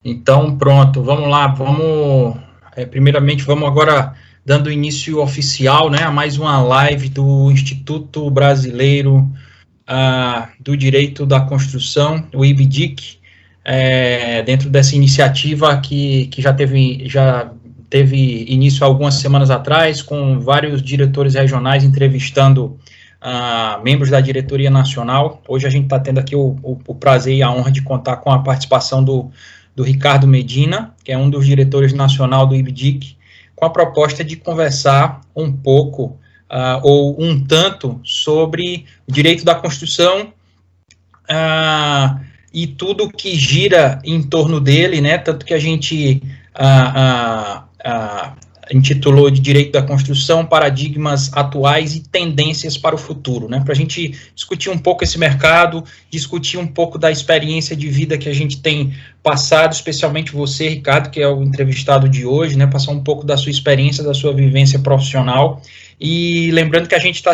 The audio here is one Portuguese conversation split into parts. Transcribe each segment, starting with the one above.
Então, pronto, vamos lá, primeiramente, vamos agora dando início oficial, né, a mais uma live do Instituto Brasileiro do Direito da Construção, o IBDIC, dentro dessa iniciativa que já teve início há algumas semanas atrás, com vários diretores regionais entrevistando membros da diretoria nacional. Hoje a gente está tendo aqui o prazer e a honra de contar com a participação do Ricardo Medina, que é um dos diretores nacional do IBDIC, com a proposta de conversar um pouco, ou um tanto, sobre o direito da construção e tudo que gira em torno dele, né, tanto que a gente intitulou de Direito da Construção, Paradigmas Atuais e Tendências para o Futuro, né, para a gente discutir um pouco esse mercado, discutir um pouco da experiência de vida que a gente tem passado, especialmente você, Ricardo, que é o entrevistado de hoje, né, passar um pouco da sua experiência, da sua vivência profissional, e lembrando que a gente está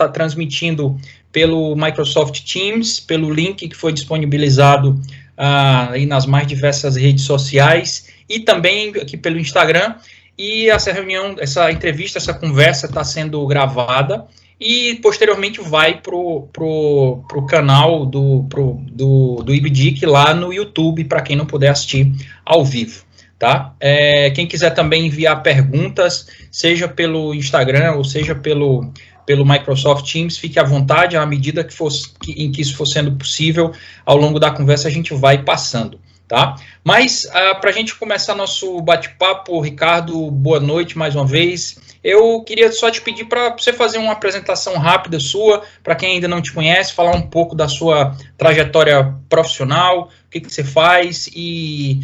transmitindo pelo Microsoft Teams, pelo link que foi disponibilizado aí nas mais diversas redes sociais, e também aqui pelo Instagram. E essa reunião, essa entrevista, essa conversa está sendo gravada e posteriormente vai pro canal do IBDIC lá no YouTube, para quem não puder assistir ao vivo, tá? Quem quiser também enviar perguntas, seja pelo Instagram ou seja pelo Microsoft Teams, fique à vontade, à medida em que isso for sendo possível, ao longo da conversa a gente vai passando. Tá? Mas, para a gente começar nosso bate-papo, Ricardo, boa noite mais uma vez. Eu queria só te pedir para você fazer uma apresentação rápida sua, para quem ainda não te conhece, falar um pouco da sua trajetória profissional, o que você faz e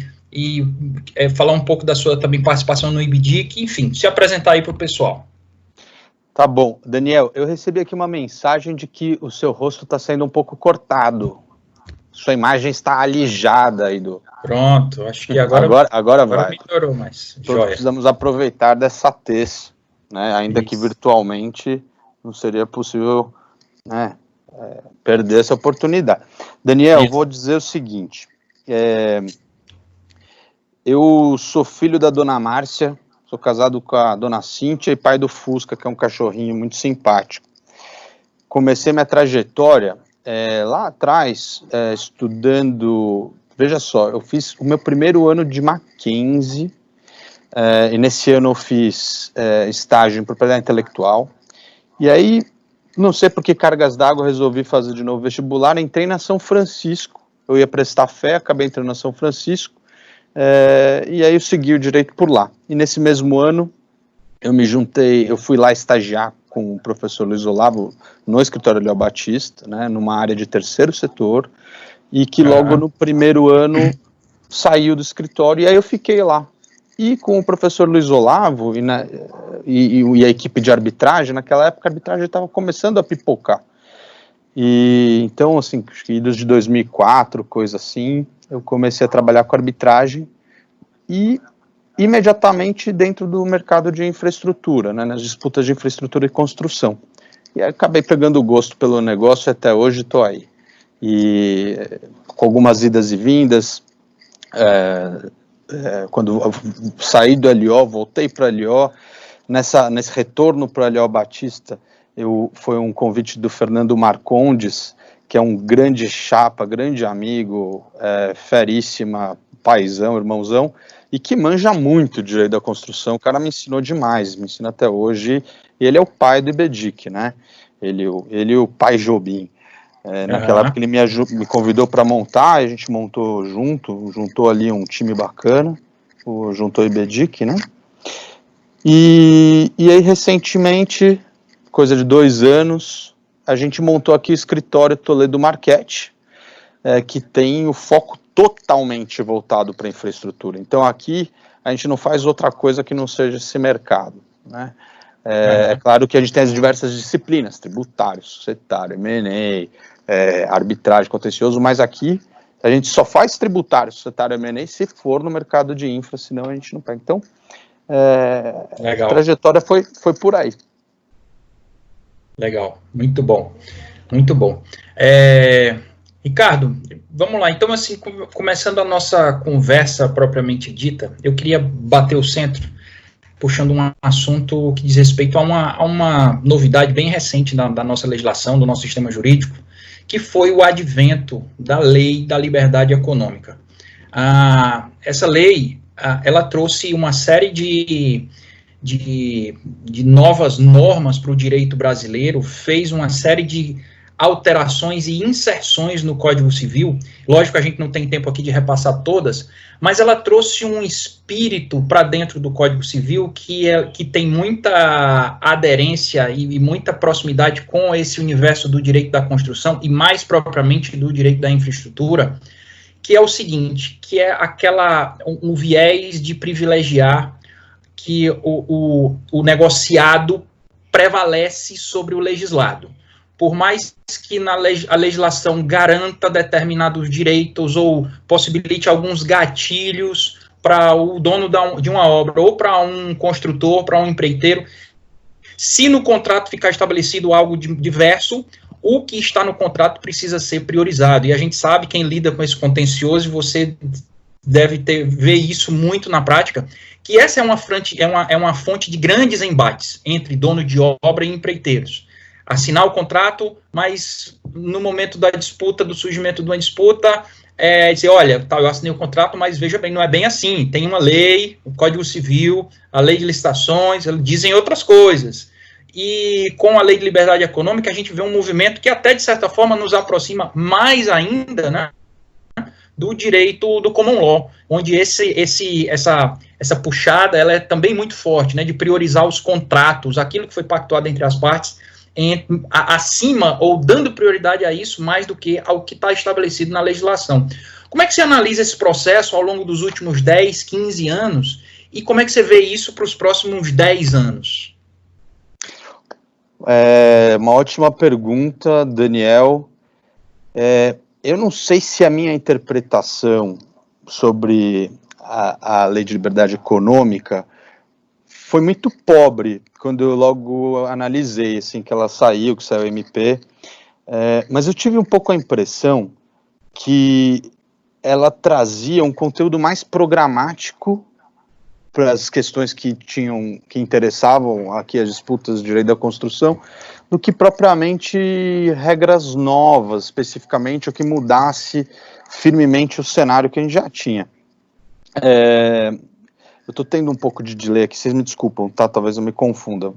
falar um pouco da sua também participação no IBDIC, enfim, se apresentar aí para o pessoal. Tá bom. Daniel, eu recebi aqui uma mensagem de que o seu rosto está sendo um pouco cortado. Sua imagem está alijada aí do... Pronto, acho que agora vai. Melhorou, mas todos precisamos aproveitar dessa tez, né? Ainda Isso. Que virtualmente não seria possível, né, perder essa oportunidade. Daniel, Isso. Vou dizer o seguinte, eu sou filho da dona Márcia, sou casado com a dona Cíntia e pai do Fusca, que é um cachorrinho muito simpático. Comecei minha trajetória lá atrás, estudando, veja só, eu fiz o meu primeiro ano de Mackenzie, e nesse ano eu fiz estágio em propriedade intelectual, e aí, não sei por que cargas d'água, resolvi fazer de novo vestibular, entrei na São Francisco, eu ia prestar fé, acabei entrando na São Francisco, e aí eu segui o direito por lá, e nesse mesmo ano, eu fui lá estagiar com o professor Luiz Olavo no escritório Léo Batista, né, numa área de terceiro setor, e que logo no primeiro ano saiu do escritório, e aí eu fiquei lá. E com o professor Luiz Olavo e a equipe de arbitragem, naquela época a arbitragem estava começando a pipocar. E então, assim, acho que desde 2004, coisa assim, eu comecei a trabalhar com arbitragem e imediatamente dentro do mercado de infraestrutura, né, nas disputas de infraestrutura e construção. E aí acabei pegando o gosto pelo negócio e até hoje estou aí. E com algumas idas e vindas, quando eu saí do LO, voltei para LO, nesse retorno para LO Batista, foi um convite do Fernando Marcondes, que é um grande chapa, grande amigo, feríssima, paizão, irmãozão, e que manja muito de direito da construção. O cara me ensinou demais, me ensina até hoje, e ele é o pai do IBDIC, né, ele e o pai Jobim. Naquela época ele me convidou para montar, a gente montou juntou ali um time bacana, juntou o IBDIC, né, e aí recentemente, coisa de 2 anos, a gente montou aqui o escritório Toledo Marchetti, que tem o foco totalmente voltado para a infraestrutura. Então aqui a gente não faz outra coisa que não seja esse mercado, né? É claro que a gente tem as diversas disciplinas, tributário, societário, M&A, arbitragem, contencioso, mas aqui a gente só faz tributário, societário, M&A se for no mercado de infra, senão a gente não pega. Então, a trajetória foi por aí. Legal, muito bom, muito bom. Ricardo, vamos lá. Então, assim, começando a nossa conversa propriamente dita, eu queria bater o centro, puxando um assunto que diz respeito a uma novidade bem recente da nossa legislação, do nosso sistema jurídico, que foi o advento da Lei da Liberdade Econômica. Essa lei, ela trouxe uma série de novas normas para o direito brasileiro, fez uma série de alterações e inserções no Código Civil. Lógico que a gente não tem tempo aqui de repassar todas, mas ela trouxe um espírito para dentro do Código Civil que tem muita aderência e muita proximidade com esse universo do direito da construção e mais propriamente do direito da infraestrutura, que é o seguinte, que é um viés de privilegiar que o negociado prevalece sobre o legislado. Por mais que a legislação garanta determinados direitos ou possibilite alguns gatilhos para o dono de uma obra ou para um construtor, para um empreiteiro, se no contrato ficar estabelecido algo diverso, o que está no contrato precisa ser priorizado. E a gente sabe, quem lida com esse contencioso, você deve ver isso muito na prática, que essa é uma fonte de grandes embates entre dono de obra e empreiteiros. Assinar o contrato, mas no momento da disputa, do surgimento de uma disputa, dizer, olha, eu assinei o contrato, mas veja bem, não é bem assim, tem uma lei, o Código Civil, a lei de licitações, dizem outras coisas. E com a lei de liberdade econômica, a gente vê um movimento que até, de certa forma, nos aproxima mais ainda, né, do direito do common law, onde essa puxada ela é também muito forte, né, de priorizar os contratos, aquilo que foi pactuado entre as partes, acima ou dando prioridade a isso mais do que ao que está estabelecido na legislação. Como é que você analisa esse processo ao longo dos últimos 10, 15 anos e como é que você vê isso para os próximos 10 anos? Uma ótima pergunta, Daniel. Eu não sei se a minha interpretação sobre a Lei de Liberdade Econômica foi muito pobre quando eu logo analisei, assim, que ela saiu, que saiu o MP, mas eu tive um pouco a impressão que ela trazia um conteúdo mais programático para as questões que interessavam aqui as disputas de direito da construção, do que propriamente regras novas, especificamente, o que mudasse firmemente o cenário que a gente já tinha. Eu estou tendo um pouco de delay aqui, vocês me desculpam, tá? Talvez eu me confunda.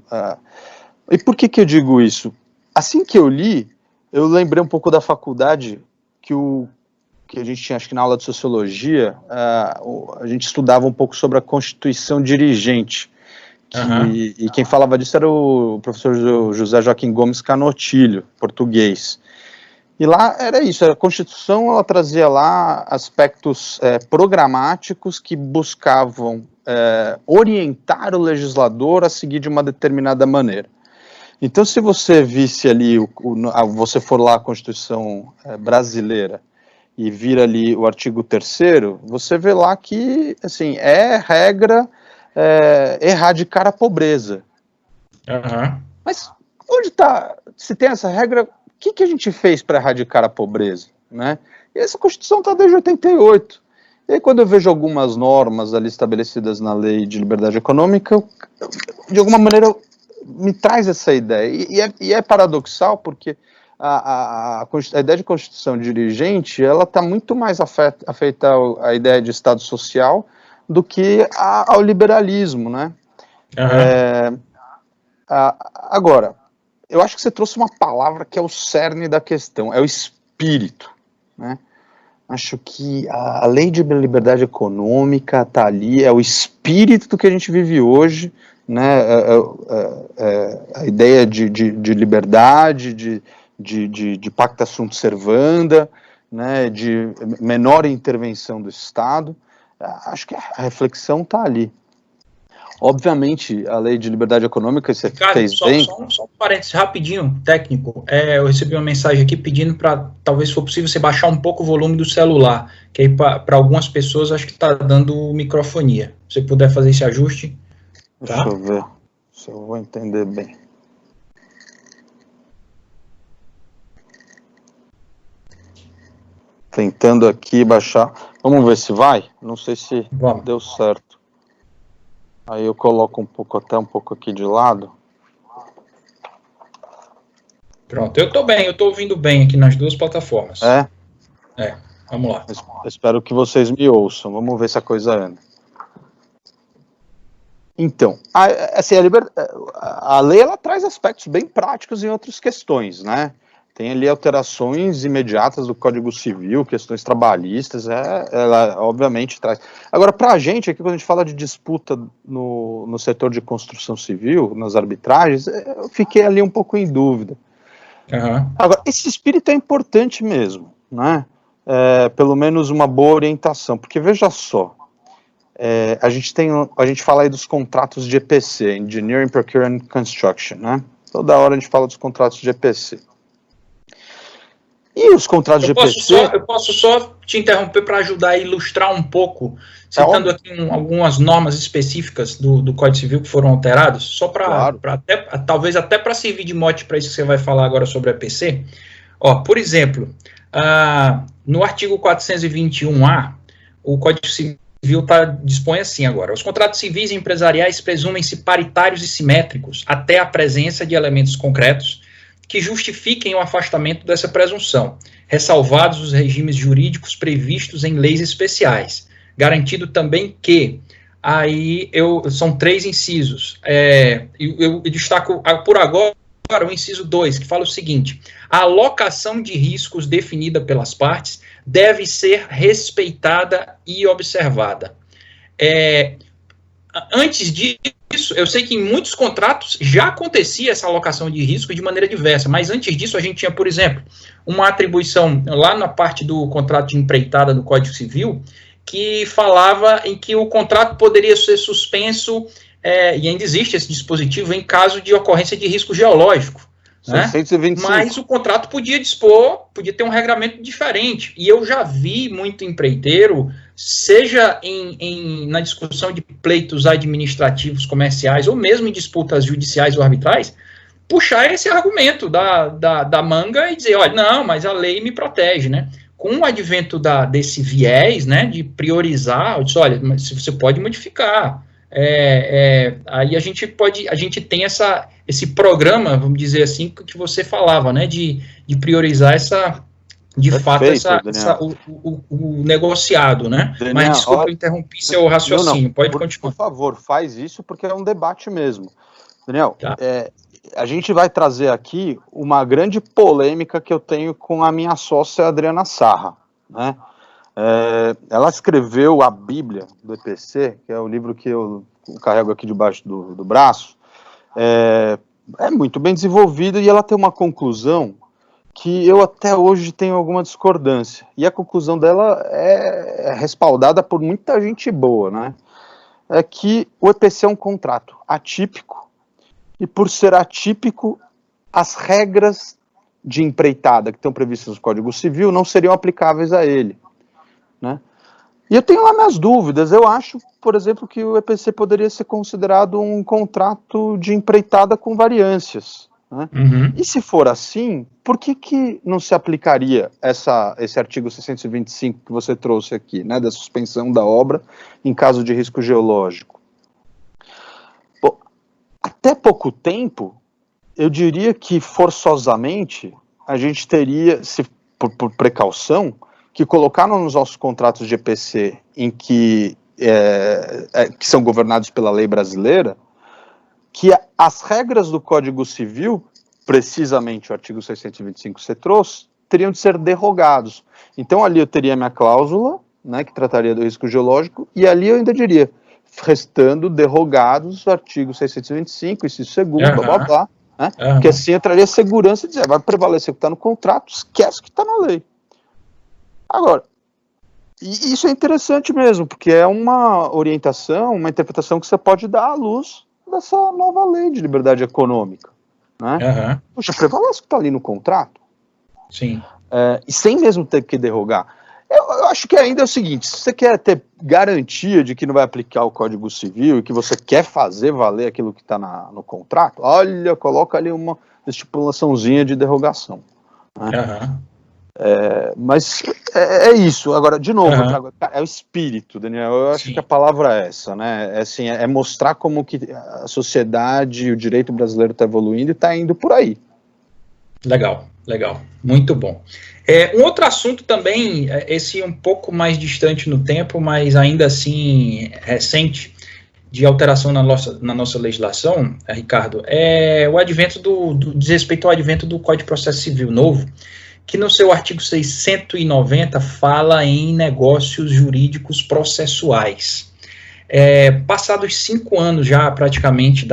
E por que eu digo isso? Assim que eu li, eu lembrei um pouco da faculdade que a gente tinha, acho que na aula de sociologia, a gente estudava um pouco sobre a Constituição dirigente, e quem falava disso era o professor José Joaquim Gomes Canotilho, português. E lá era isso, a Constituição ela trazia lá aspectos programáticos que buscavam orientar o legislador a seguir de uma determinada maneira. Então, se você visse ali, você for lá a Constituição brasileira e vir ali o artigo 3º, você vê lá que, assim, regra erradicar a pobreza. Mas onde está, se tem essa regra, o que a gente fez para erradicar a pobreza, né? E essa Constituição está desde 88. E aí, quando eu vejo algumas normas ali estabelecidas na Lei de Liberdade Econômica, de alguma maneira me traz essa ideia. E é paradoxal, porque a ideia de Constituição dirigente, ela está muito mais afeita à ideia de Estado social do que ao liberalismo, né? Agora, eu acho que você trouxe uma palavra que é o cerne da questão, é o espírito, né? Acho que a Lei de Liberdade Econômica está ali, é o espírito do que a gente vive hoje, né? A ideia de liberdade, de pacta sunt servanda, né? De menor intervenção do Estado. Acho que a reflexão está ali. Obviamente, a Lei de Liberdade Econômica, você fez bem... Só um parênteses rapidinho, técnico. Eu recebi uma mensagem aqui pedindo para, talvez, se for possível, você baixar um pouco o volume do celular, que aí para algumas pessoas acho que está dando microfonia. Se você puder fazer esse ajuste. Tá? Deixa eu ver se eu vou entender bem. tentando aqui baixar. Vamos ver se vai? Não sei se deu certo. Aí eu coloco até um pouco aqui de lado. Pronto, eu tô bem, eu tô ouvindo bem aqui nas duas plataformas. Vamos lá. Espero que vocês me ouçam. Vamos ver se a coisa anda. Então, a lei ela traz aspectos bem práticos em outras questões, né? Tem ali alterações imediatas do Código Civil, questões trabalhistas, ela obviamente traz. Agora, para a gente, aqui quando a gente fala de disputa no setor de construção civil, nas arbitragens, eu fiquei ali um pouco em dúvida. Uhum. Agora, esse espírito é importante mesmo, né? Pelo menos uma boa orientação, porque veja só, a gente fala aí dos contratos de EPC, Engineering, Procurement and Construction, né? Toda hora a gente fala dos contratos de EPC. E os contratos de EPC... Eu posso só te interromper para ajudar a ilustrar um pouco, citando aqui algumas normas específicas do Código Civil que foram alteradas, só para talvez até para servir de mote para isso que você vai falar agora sobre a EPC. Por exemplo, no artigo 421-A, o Código Civil dispõe assim agora: os contratos civis e empresariais presumem-se paritários e simétricos até a presença de elementos concretos que justifiquem o afastamento dessa presunção, ressalvados os regimes jurídicos previstos em leis especiais, garantido também que, são 3 incisos, eu destaco por agora o inciso 2, que fala o seguinte: a alocação de riscos definida pelas partes deve ser respeitada e observada. Antes disso, eu sei que em muitos contratos já acontecia essa alocação de risco de maneira diversa, mas antes disso a gente tinha, por exemplo, uma atribuição lá na parte do contrato de empreitada do Código Civil, que falava em que o contrato poderia ser suspenso, e ainda existe esse dispositivo, em caso de ocorrência de risco geológico. Né? 625. Mas o contrato podia ter um regramento diferente, e eu já vi muito empreiteiro, seja na discussão de pleitos administrativos, comerciais, ou mesmo em disputas judiciais ou arbitrais, puxar esse argumento da manga e dizer, olha, não, mas a lei me protege, né? Com o advento desse viés, né, de priorizar, eu disse, olha, mas você pode modificar. Aí a gente tem esse programa, vamos dizer assim, que você falava, né, de priorizar o negociado, né? Daniel, mas desculpa, eu interrompi seu raciocínio, pode continuar. Por favor, faz isso, porque é um debate mesmo. Daniel, a gente vai trazer aqui uma grande polêmica que eu tenho com a minha sócia Adriana Sarra, né? Ela escreveu a Bíblia do EPC, que é o livro que eu carrego aqui debaixo do braço, é muito bem desenvolvido, e ela tem uma conclusão que eu até hoje tenho alguma discordância, e a conclusão dela é respaldada por muita gente boa, né? É que o EPC é um contrato atípico, e por ser atípico, as regras de empreitada que estão previstas no Código Civil não seriam aplicáveis a ele, né? E eu tenho lá minhas dúvidas. Eu acho, por exemplo, que o EPC poderia ser considerado um contrato de empreitada com variâncias, né? Uhum. E se for assim, por que não se aplicaria esse artigo 625 que você trouxe aqui, né, da suspensão da obra em caso de risco geológico? Bom, até pouco tempo, eu diria que forçosamente a gente teria, por precaução, que colocaram nos nossos contratos de EPC em que são governados pela lei brasileira, que as regras do Código Civil, precisamente o artigo 625 que você trouxe, teriam de ser derrogados. Então ali eu teria minha cláusula, né, que trataria do risco geológico, e ali eu ainda diria, restando derrogados o artigo 625, inciso segundo, blá blá blá, né, que assim eu traria segurança e dizer, vai prevalecer o que está no contrato, esquece o que está na lei. Agora, e isso é interessante mesmo, porque é uma orientação, uma interpretação que você pode dar à luz dessa nova lei de liberdade econômica, né? Puxa, prevalece o que está ali no contrato. Sim. E sem mesmo ter que derrogar. Eu acho que ainda é o seguinte, se você quer ter garantia de que não vai aplicar o Código Civil e que você quer fazer valer aquilo que está no contrato, olha, coloca ali uma estipulaçãozinha de derrogação, né? Mas é isso. Agora, de novo, Uhum. é o espírito, Daniel. Eu acho Sim. que a palavra é essa, né? Assim, é mostrar como que a sociedade, o direito brasileiro está evoluindo e está indo por aí. Legal, legal, muito bom. Um outro assunto também, esse um pouco mais distante no tempo, mas ainda assim recente, de alteração na nossa legislação, Ricardo, é o advento diz respeito ao advento do Código de Processo Civil novo, que no seu artigo 690 fala em negócios jurídicos processuais. Passados 5 anos já praticamente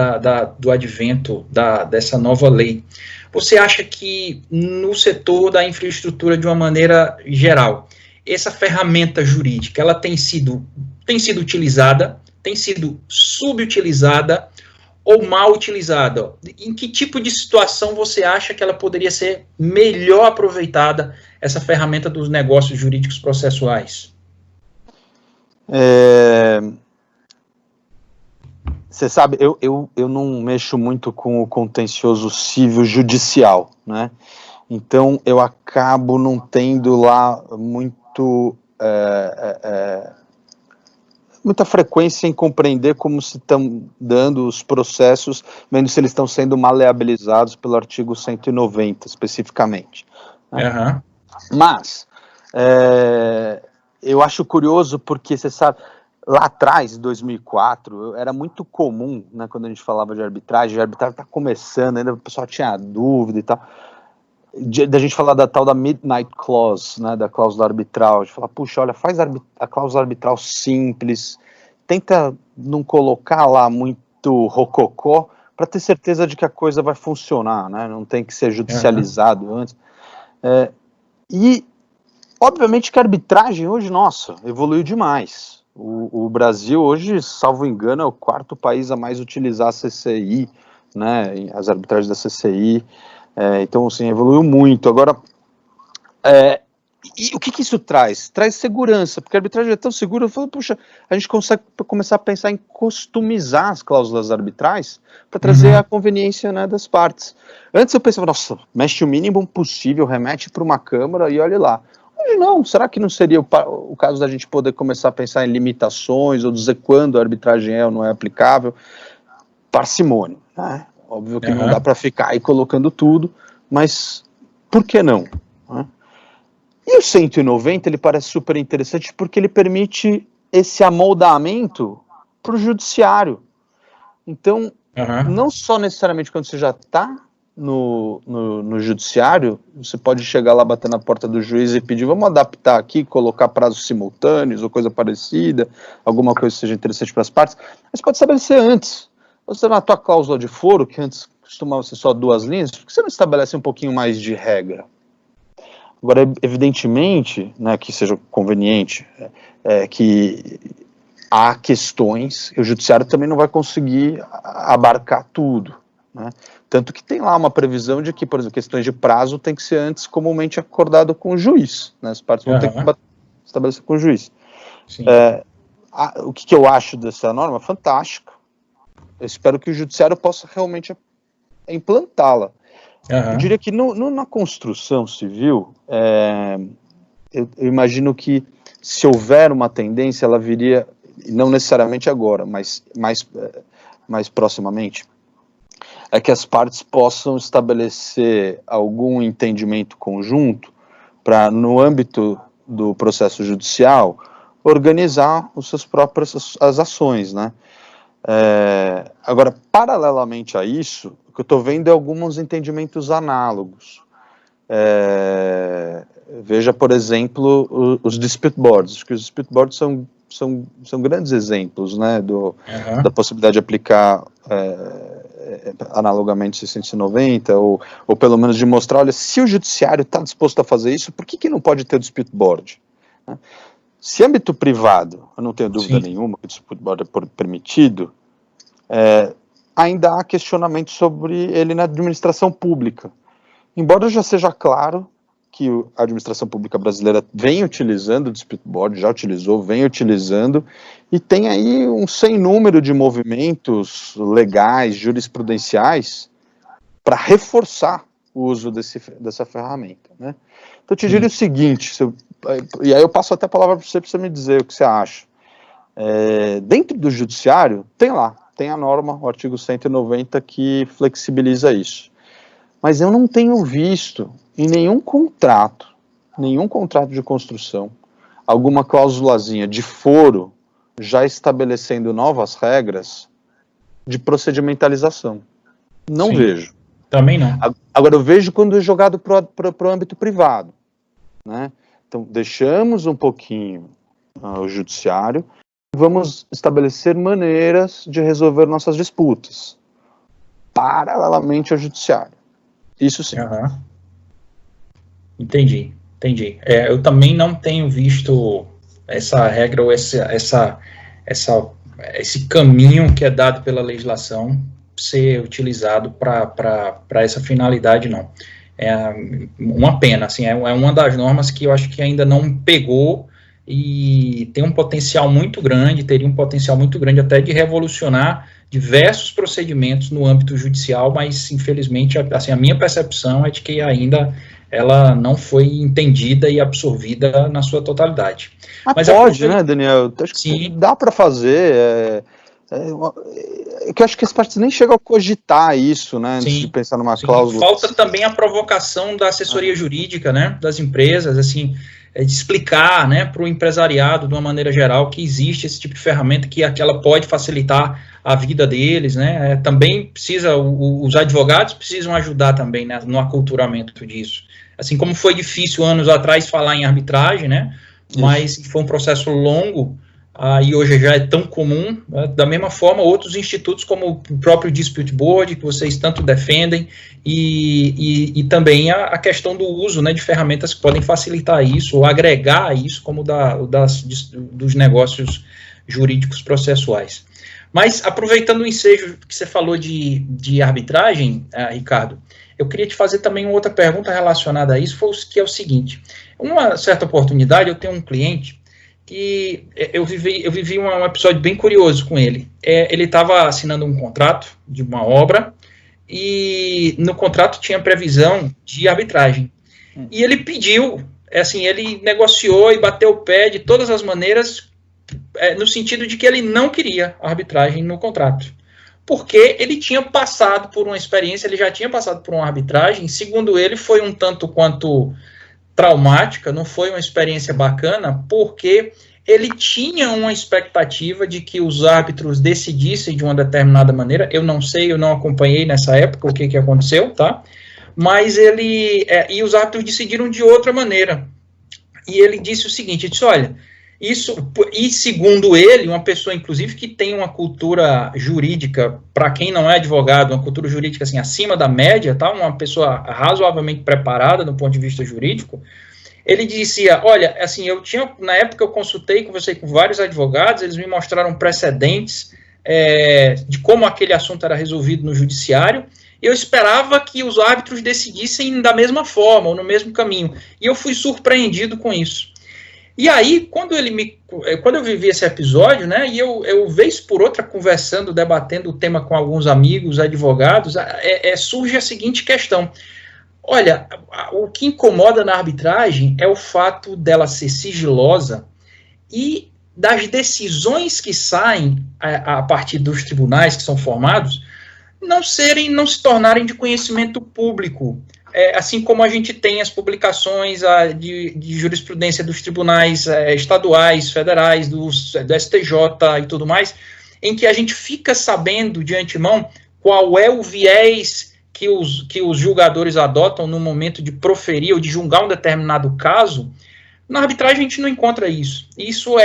do advento dessa nova lei, você acha que no setor da infraestrutura, de uma maneira geral, essa ferramenta jurídica ela tem sido utilizada, tem sido subutilizada ou mal utilizada? Em que tipo de situação você acha que ela poderia ser melhor aproveitada, essa ferramenta dos negócios jurídicos processuais? Você sabe, eu não mexo muito com o contencioso civil judicial, né? Então eu acabo não tendo lá muita frequência em compreender como se estão dando os processos, vendo se eles estão sendo maleabilizados pelo artigo 190 especificamente, né? Uhum. Mas eu acho curioso porque você sabe, lá atrás, em 2004, era muito comum, né, quando a gente falava de arbitragem está começando, ainda o pessoal tinha dúvida e tal, da gente falar da tal da Midnight Clause, né, da cláusula arbitral, de falar, puxa, olha, faz a cláusula arbitral simples, tenta não colocar lá muito rococó, para ter certeza de que a coisa vai funcionar, né, não tem que ser judicializado antes. E, obviamente, que a arbitragem hoje, nossa, evoluiu demais. O Brasil hoje, salvo engano, é o 4º país a mais utilizar a CCI, né, as arbitragens da CCI. Então, assim, evoluiu muito. Agora, e o que isso traz? Traz segurança, porque a arbitragem é tão segura, eu falo, puxa, a gente consegue começar a pensar em customizar as cláusulas arbitrais para trazer a conveniência, né, das partes. Antes eu pensava, nossa, mexe o mínimo possível, remete para uma câmara e olhe lá. Hoje não, será que não seria o caso da gente poder começar a pensar em limitações ou dizer quando a arbitragem é ou não é aplicável? Parcimônia, né? Óbvio que não dá para ficar aí colocando tudo, mas por que não? Né? E o 190, ele parece super interessante porque ele permite esse amoldamento para o judiciário. Então, não só necessariamente quando você já está no judiciário, você pode chegar lá, bater na porta do juiz e pedir, vamos adaptar aqui, colocar prazos simultâneos ou coisa parecida, alguma coisa que seja interessante para as partes, mas pode estabelecer antes. Você na tua cláusula de foro, que antes costumava ser só 2 linhas, por que você não estabelece um pouquinho mais de regra? Agora, evidentemente, né, que seja conveniente, que há questões que o judiciário também não vai conseguir abarcar tudo, né? Tanto que tem lá uma previsão de que, por exemplo, questões de prazo tem que ser antes comumente acordado com o juiz, né? As partes vão ter que estabelecer com o juiz. O que eu acho dessa norma? Fantástica. Eu espero que o judiciário possa realmente implantá-la. Eu diria que na construção civil, eu imagino que se houver uma tendência, ela viria, não necessariamente agora, mas mais proximamente, é que as partes possam estabelecer algum entendimento conjunto para, no âmbito do processo judicial, organizar as suas próprias ações, né? Agora, paralelamente a isso, o que eu estou vendo é alguns entendimentos análogos. Veja, por exemplo, os dispute boards. Acho que os dispute boards são grandes exemplos, né, da possibilidade de aplicar analogamente 690, ou pelo menos de mostrar, olha, se o judiciário está disposto a fazer isso, por que não pode ter o dispute board? Né? Se âmbito privado, eu não tenho dúvida nenhuma que o dispute board é permitido, ainda há questionamento sobre ele na administração pública. Embora já seja claro que a administração pública brasileira vem utilizando o dispute board, já utilizou, vem utilizando, e tem aí um sem número de movimentos legais, jurisprudenciais, para reforçar o uso dessa ferramenta, né? Então, eu te diria o seguinte, e aí eu passo até a palavra para você me dizer o que você acha. Dentro do judiciário, tem a norma, o artigo 190, que flexibiliza isso. Mas eu não tenho visto em nenhum contrato de construção, alguma cláusulazinha de foro já estabelecendo novas regras de procedimentalização. Não Sim, vejo. Também não. Agora, eu vejo quando é jogado para o âmbito privado, né? Então, deixamos um pouquinho o judiciário e vamos estabelecer maneiras de resolver nossas disputas, paralelamente ao judiciário. Isso sim. Uhum. Entendi. Eu também não tenho visto essa regra ou esse caminho que é dado pela legislação ser utilizado para essa finalidade, não. É uma pena, assim, é uma das normas que eu acho que ainda não pegou e tem um potencial muito grande, teria um potencial muito grande até de revolucionar diversos procedimentos no âmbito judicial, mas infelizmente, assim, a minha percepção é de que ainda ela não foi entendida e absorvida na sua totalidade. Mas pode, né, Daniel? Acho que dá para fazer. Que eu acho que as partes nem chegam a cogitar isso, né, antes de pensar numa cláusula. Falta também a provocação da assessoria jurídica, né, das empresas, assim, de explicar, né, para o empresariado, de uma maneira geral, que existe esse tipo de ferramenta, que ela pode facilitar a vida deles, né, também precisa, os advogados precisam ajudar também, né, no aculturamento disso. Assim como foi difícil anos atrás falar em arbitragem, né, mas foi um processo longo, e hoje já é tão comum, né? Da mesma forma, outros institutos como o próprio Dispute Board, que vocês tanto defendem, e também a questão do uso, né, de ferramentas que podem facilitar isso, ou agregar isso, como dos negócios jurídicos processuais. Mas, aproveitando o ensejo que você falou de arbitragem, Ricardo, eu queria te fazer também uma outra pergunta relacionada a isso, que é o seguinte: uma certa oportunidade, eu tenho um cliente que eu vivi um episódio bem curioso com ele. Ele estava assinando um contrato de uma obra e no contrato tinha previsão de arbitragem. E ele pediu, assim, ele negociou e bateu o pé de todas as maneiras, no sentido de que ele não queria arbitragem no contrato. Porque ele tinha passado por uma experiência, ele já tinha passado por uma arbitragem, segundo ele, foi um tanto quanto traumática, não foi uma experiência bacana, porque ele tinha uma expectativa de que os árbitros decidissem de uma determinada maneira. Eu não sei, eu não acompanhei nessa época o que aconteceu, tá? Mas e os árbitros decidiram de outra maneira. E ele disse o seguinte, ele disse, olha, e segundo ele, uma pessoa, inclusive, que tem uma cultura jurídica, para quem não é advogado, uma cultura jurídica, assim, acima da média, tá? Uma pessoa razoavelmente preparada do ponto de vista jurídico, ele dizia, olha, assim, na época eu conversei com vários advogados, eles me mostraram precedentes de como aquele assunto era resolvido no judiciário, e eu esperava que os árbitros decidissem da mesma forma, ou no mesmo caminho, e eu fui surpreendido com isso. E aí, quando eu vivi esse episódio, né, e eu vez por outra conversando, debatendo o tema com alguns amigos, advogados, surge a seguinte questão: olha, o que incomoda na arbitragem é o fato dela ser sigilosa e das decisões que saem a partir dos tribunais que são formados não se tornarem de conhecimento público. Assim como a gente tem as publicações de jurisprudência dos tribunais estaduais, federais, do STJ e tudo mais, em que a gente fica sabendo de antemão qual é o viés que os julgadores adotam no momento de proferir ou de julgar um determinado caso. Na arbitragem a gente não encontra isso. Isso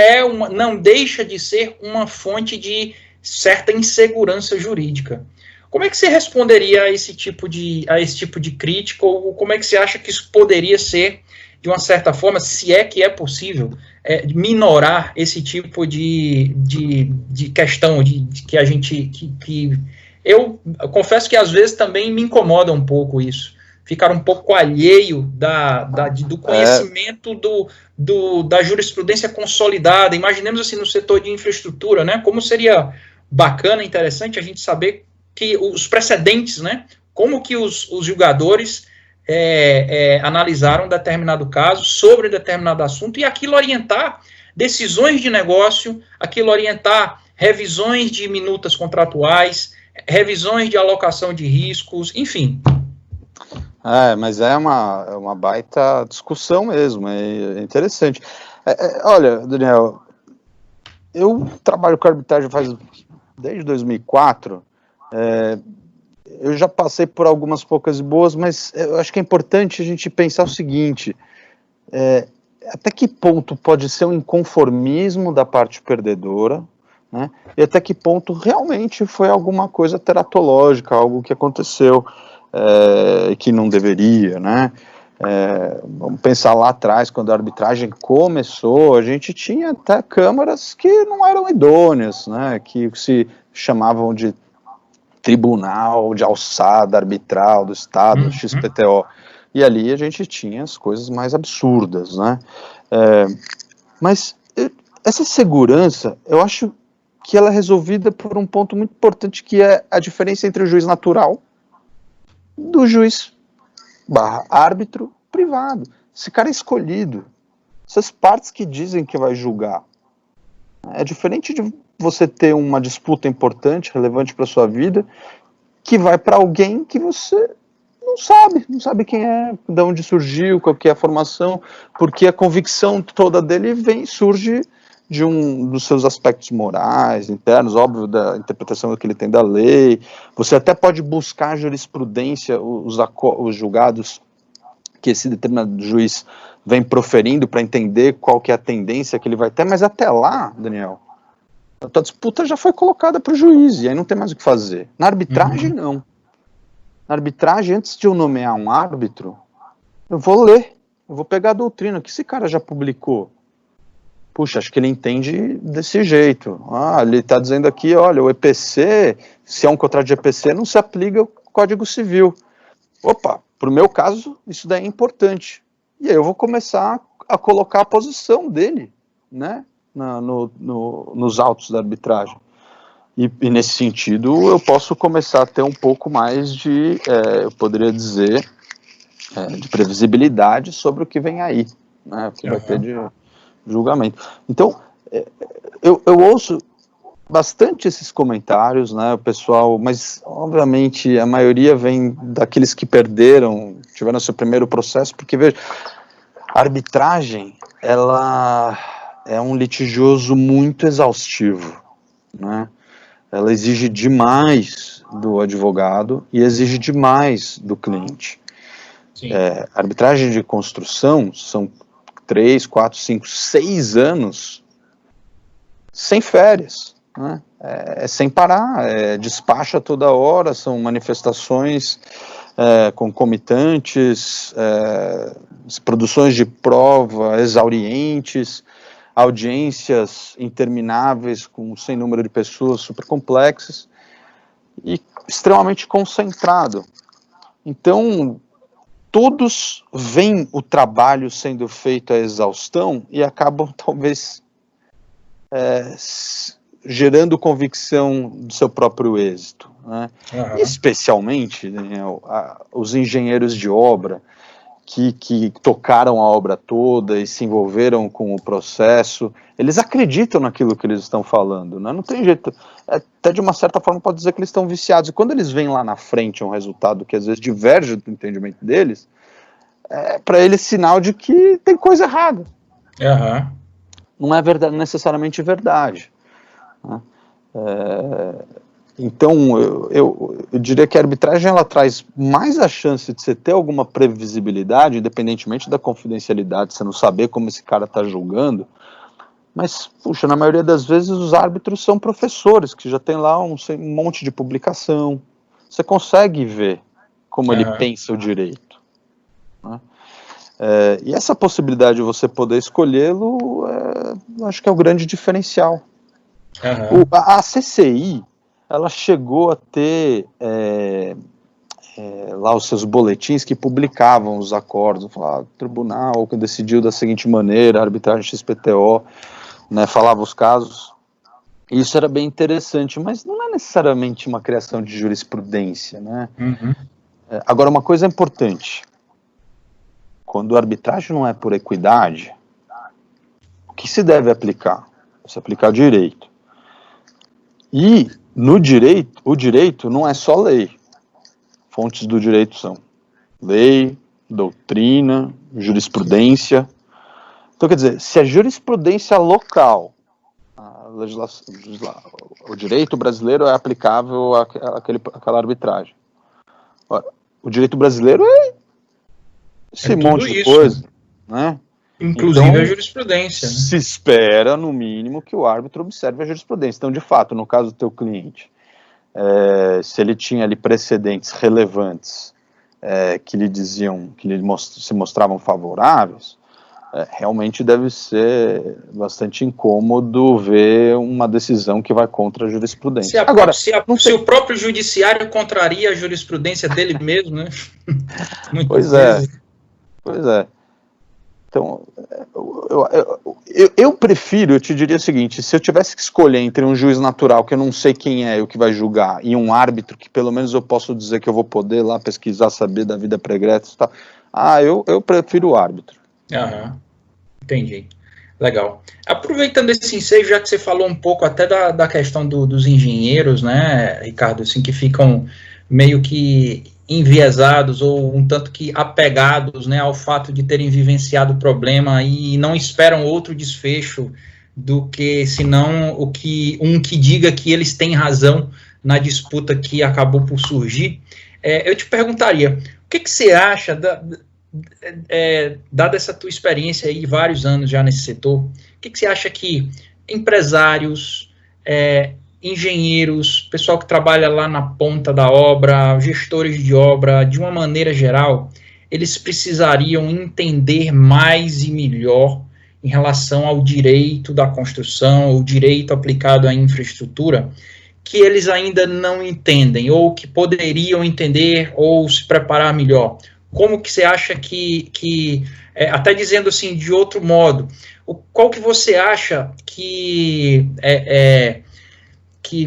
não deixa de ser uma fonte de certa insegurança jurídica. Como é que você responderia a esse tipo de crítica, ou como é que você acha que isso poderia ser, de uma certa forma, se é que é possível, minorar esse tipo de questão que a gente... Eu confesso que às vezes também me incomoda um pouco isso, ficar um pouco alheio do conhecimento da jurisprudência consolidada. Imaginemos assim no setor de infraestrutura, né? Como seria bacana, interessante a gente saber que os precedentes, né, como que os julgadores analisaram um determinado caso, sobre determinado assunto, e aquilo orientar decisões de negócio, aquilo orientar revisões de minutas contratuais, revisões de alocação de riscos, enfim. Mas é uma baita discussão mesmo, é interessante. Olha, Daniel, eu trabalho com arbitragem desde 2004, eu já passei por algumas poucas e boas, mas eu acho que é importante a gente pensar o seguinte, até que ponto pode ser um inconformismo da parte perdedora, né, e até que ponto realmente foi alguma coisa teratológica, algo que aconteceu que não deveria, né? Vamos pensar lá atrás, quando a arbitragem começou, a gente tinha até câmaras que não eram idôneas, né, que se chamavam de Tribunal de Alçada Arbitral do Estado, XPTO, e ali a gente tinha as coisas mais absurdas, né? Mas essa segurança, eu acho que ela é resolvida por um ponto muito importante, que é a diferença entre o juiz natural do juiz árbitro privado. Esse cara é escolhido. Essas partes que dizem que vai julgar. É diferente de você ter uma disputa importante, relevante para sua vida, que vai para alguém que você não sabe quem é, de onde surgiu, qual que é a formação, porque a convicção toda dele surge de um dos seus aspectos morais, internos, óbvio, da interpretação que ele tem da lei. Você até pode buscar a jurisprudência, os julgados que esse determinado juiz vem proferindo para entender qual que é a tendência que ele vai ter, mas até lá, Daniel, a tua disputa já foi colocada para o juiz, e aí não tem mais o que fazer. Na arbitragem, não. Na arbitragem, antes de eu nomear um árbitro, eu vou ler, eu vou pegar a doutrina, que esse cara já publicou. Puxa, acho que ele entende desse jeito. Ele está dizendo aqui, olha, o EPC, se é um contrato de EPC, não se aplica o Código Civil. Opa, para o meu caso, isso daí é importante. E aí eu vou começar a colocar a posição dele, né, nos autos da arbitragem. E nesse sentido, eu posso começar a ter um pouco mais de, eu poderia dizer, de previsibilidade sobre o que vem aí, né, o que vai ter de julgamento. Então, eu ouço bastante esses comentários, né, o pessoal, mas obviamente a maioria vem daqueles que tiveram seu primeiro processo, porque veja, a arbitragem, ela é um litigioso muito exaustivo, né, ela exige demais do advogado e exige demais do cliente. A arbitragem de construção são 3, 4, 5, 6 anos sem férias, né? Sem parar, despacha toda hora, são manifestações concomitantes, produções de prova exaurientes, audiências intermináveis com sem número de pessoas super complexas e extremamente concentrado. Então, todos veem o trabalho sendo feito à exaustão e acabam, talvez, gerando convicção do seu próprio êxito, né? Especialmente, Daniel, os engenheiros de obra que tocaram a obra toda e se envolveram com o processo, eles acreditam naquilo que eles estão falando, né? Não tem jeito, até de uma certa forma pode dizer que eles estão viciados, e quando eles veem lá na frente um resultado que às vezes diverge do entendimento deles, para eles sinal de que tem coisa errada. Não é necessariamente verdade, né? Então, eu diria que a arbitragem ela traz mais a chance de você ter alguma previsibilidade, independentemente da confidencialidade, você não saber como esse cara está julgando, mas, puxa, na maioria das vezes os árbitros são professores, que já tem lá um monte de publicação, você consegue ver como ele pensa o direito, né? E essa possibilidade de você poder escolhê-lo, acho que é o grande diferencial. A CCI, ela chegou a ter lá os seus boletins que publicavam os acordos, o tribunal que decidiu da seguinte maneira, a arbitragem XPTO, né, falava os casos, e isso era bem interessante, mas não é necessariamente uma criação de jurisprudência, né? Agora, uma coisa importante, quando a arbitragem não é por equidade, o que se deve aplicar? Se aplicar direito. E no direito, o direito não é só lei. Fontes do direito são lei, doutrina, jurisprudência. Então, quer dizer, se a jurisprudência local, a legislação, o direito brasileiro é aplicável àquela arbitragem. Ora, o direito brasileiro é esse monte de coisa, né? Inclusive então, a jurisprudência. Né? Se espera, no mínimo, que o árbitro observe a jurisprudência. Então, de fato, no caso do teu cliente, se ele tinha ali precedentes relevantes que lhe diziam, que se mostravam favoráveis, realmente deve ser bastante incômodo ver uma decisão que vai contra a jurisprudência. Se o próprio judiciário contraria a jurisprudência dele mesmo, né? Pois é. Então, eu prefiro, eu te diria o seguinte, se eu tivesse que escolher entre um juiz natural, que eu não sei quem é o que vai julgar, e um árbitro, que pelo menos eu posso dizer que eu vou poder lá pesquisar, saber da vida pregressa e tal, eu prefiro o árbitro. Entendi. Legal. Aproveitando esse ensejo, já que você falou um pouco até da questão dos engenheiros, né, Ricardo, assim, que ficam meio que enviesados ou um tanto que apegados, né, ao fato de terem vivenciado o problema e não esperam outro desfecho do que, senão, um que diga que eles têm razão na disputa que acabou por surgir. Eu te perguntaria, o que você acha dada essa tua experiência aí, vários anos já nesse setor, o que você acha que empresários, engenheiros, pessoal que trabalha lá na ponta da obra, gestores de obra, de uma maneira geral, eles precisariam entender mais e melhor em relação ao direito da construção, o direito aplicado à infraestrutura, que eles ainda não entendem, ou que poderiam entender, ou se preparar melhor? Como que você acha que até dizendo assim, de outro modo, qual que você acha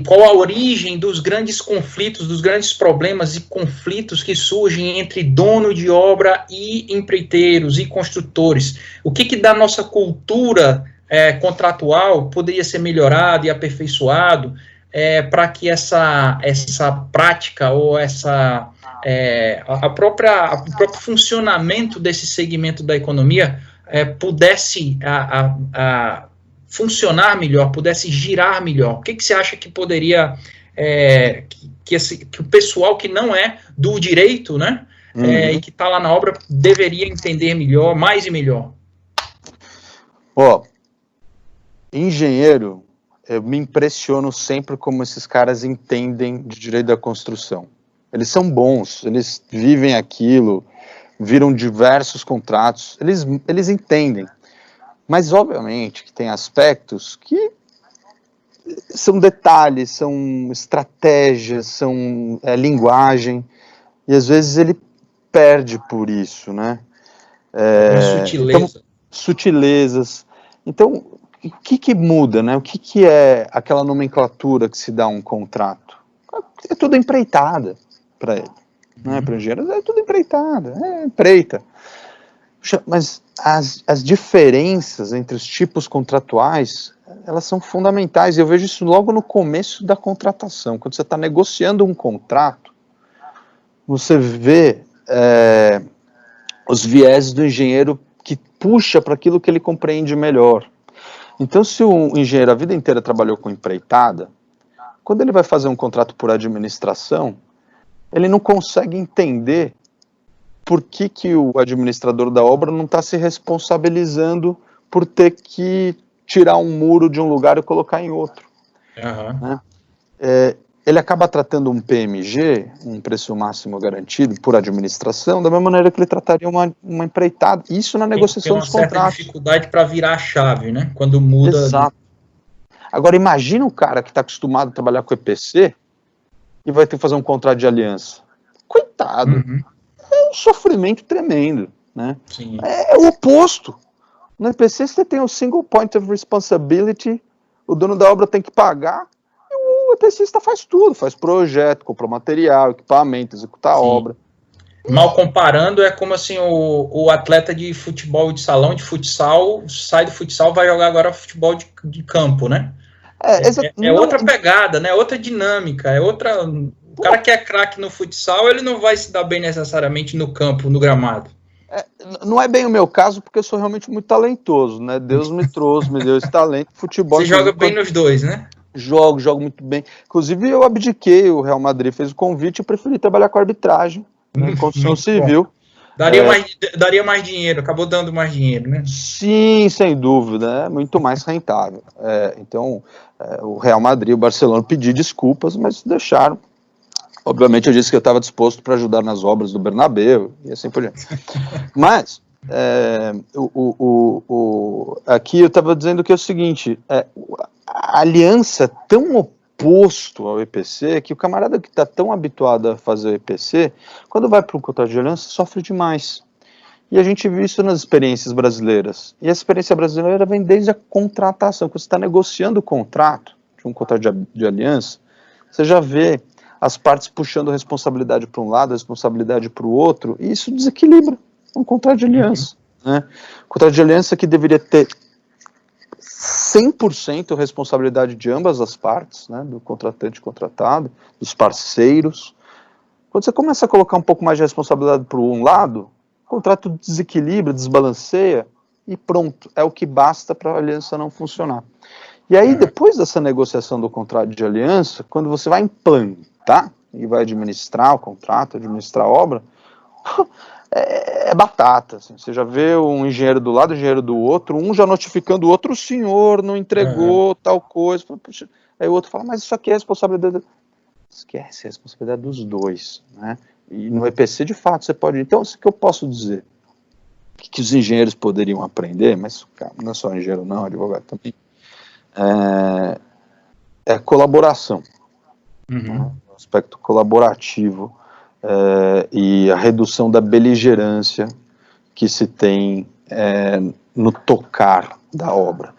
qual a origem dos grandes conflitos, dos grandes problemas e conflitos que surgem entre dono de obra e empreiteiros e construtores? O que da nossa cultura contratual poderia ser melhorado e aperfeiçoado para que essa prática ou o próprio funcionamento desse segmento da economia pudesse funcionar melhor, pudesse girar melhor? O que você acha que poderia, que o pessoal que não é do direito, né, e que está lá na obra, deveria entender melhor, mais e melhor? Engenheiro, eu me impressiono sempre como esses caras entendem de direito da construção. Eles são bons, eles vivem aquilo, viram diversos contratos, eles entendem. Mas, obviamente, que tem aspectos que são detalhes, são estratégias, são linguagem, e às vezes ele perde por isso, né? Sutileza. Então, sutilezas. Então, o que muda, né? O que é aquela nomenclatura que se dá a um contrato? É tudo empreitada para ele, né? Para o engenheiro é tudo empreitada, empreita. Mas as diferenças entre os tipos contratuais, elas são fundamentais. Eu vejo isso logo no começo da contratação. Quando você está negociando um contrato, você vê os vieses do engenheiro que puxa para aquilo que ele compreende melhor. Então, se o engenheiro a vida inteira trabalhou com empreitada, quando ele vai fazer um contrato por administração, ele não consegue entender por que o administrador da obra não está se responsabilizando por ter que tirar um muro de um lugar e colocar em outro. Né? Ele acaba tratando um PMG, um preço máximo garantido, por administração, da mesma maneira que ele trataria uma empreitada. Isso na negociação dos contratos. Tem uma certa dificuldade para virar a chave, né? Quando muda... Exato. Agora, imagina o cara que está acostumado a trabalhar com EPC e vai ter que fazer um contrato de aliança. Coitado. É um sofrimento tremendo, né? Sim. É o oposto. No EPC você tem o single point of responsibility, o dono da obra tem que pagar, e o EPCista faz tudo, faz projeto, compra material, equipamento, executa a obra. Mal comparando, é como assim, o atleta de futebol de salão, de futsal, sai do futsal, vai jogar agora futebol de campo, né? É Não, outra pegada, né? Outra dinâmica, é outra. O cara que é craque no futsal, ele não vai se dar bem necessariamente no campo, no gramado. não é bem o meu caso, porque eu sou realmente muito talentoso, né? Deus me trouxe, me deu esse talento. Futebol, Você joga inclusive, bem quando nos dois, né? jogo muito bem. Inclusive, eu abdiquei, o Real Madrid fez o convite, eu preferi trabalhar com arbitragem, né? Construção Muito bom. civil. Daria mais dinheiro, acabou dando mais dinheiro, né? Sim, sem dúvida, é muito mais rentável. Então, o Real Madrid e o Barcelona pediram desculpas, mas deixaram. Obviamente, eu disse que eu estava disposto para ajudar nas obras do Bernabéu e assim por diante. Mas, aqui eu estava dizendo que é o seguinte: a aliança é tão oposto ao EPC que o camarada que está tão habituado a fazer o EPC, quando vai para um contrato de aliança, sofre demais. E a gente viu isso nas experiências brasileiras. E a experiência brasileira vem desde a contratação. Quando você está negociando o contrato, de um contrato de aliança, você já vê as partes puxando a responsabilidade para um lado, a responsabilidade para o outro, e isso desequilibra um contrato de aliança. Né? Contrato de aliança que deveria ter 100% responsabilidade de ambas as partes, né? Do contratante e contratado, dos parceiros. Quando você começa a colocar um pouco mais de responsabilidade para um lado, o contrato desequilibra, desbalanceia e pronto, é o que basta para a aliança não funcionar. E aí, depois dessa negociação do contrato de aliança, quando você vai implantar e vai administrar o contrato, administrar a obra, é batata. Assim. Você já vê um engenheiro do lado, um engenheiro do outro, um já notificando o outro, o senhor não entregou tal coisa. Puxa. Aí o outro fala, mas isso aqui é responsabilidade. Esquece, é a responsabilidade dos dois, né? E no EPC, de fato, você pode... Então, o que eu posso dizer? Que os engenheiros poderiam aprender, mas cara, não é só engenheiro não, advogado também, é colaboração, né? O aspecto colaborativo e a redução da beligerância que se tem no tocar da obra.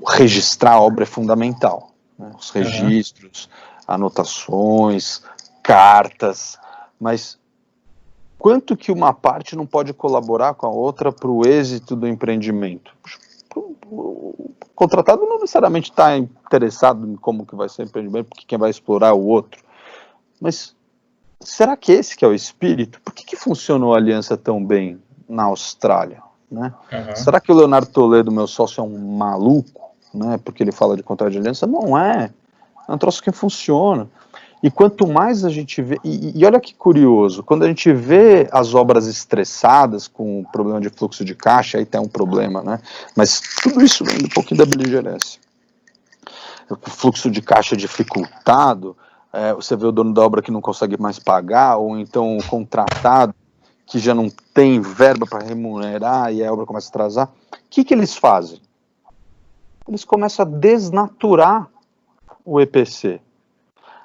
Registrar a obra é fundamental, né? Os registros, anotações, cartas, mas quanto que uma parte não pode colaborar com a outra para o êxito do empreendimento? O contratado não necessariamente está interessado em como que vai ser o empreendimento, porque quem vai explorar é o outro. Mas será que esse que é o espírito? Por que funcionou a aliança tão bem na Austrália? Né? Será que o Leonardo Toledo, meu sócio, é um maluco? Né? Porque ele fala de contrato de aliança? Não é. É um troço que funciona. E quanto mais a gente vê... E olha que curioso, quando a gente vê as obras estressadas com problema de fluxo de caixa, aí tem um problema, né? Mas tudo isso vem um pouquinho da beligerância. O fluxo de caixa dificultado, você vê o dono da obra que não consegue mais pagar, ou então o contratado que já não tem verba para remunerar e a obra começa a atrasar. O que eles fazem? Eles começam a desnaturar o EPC.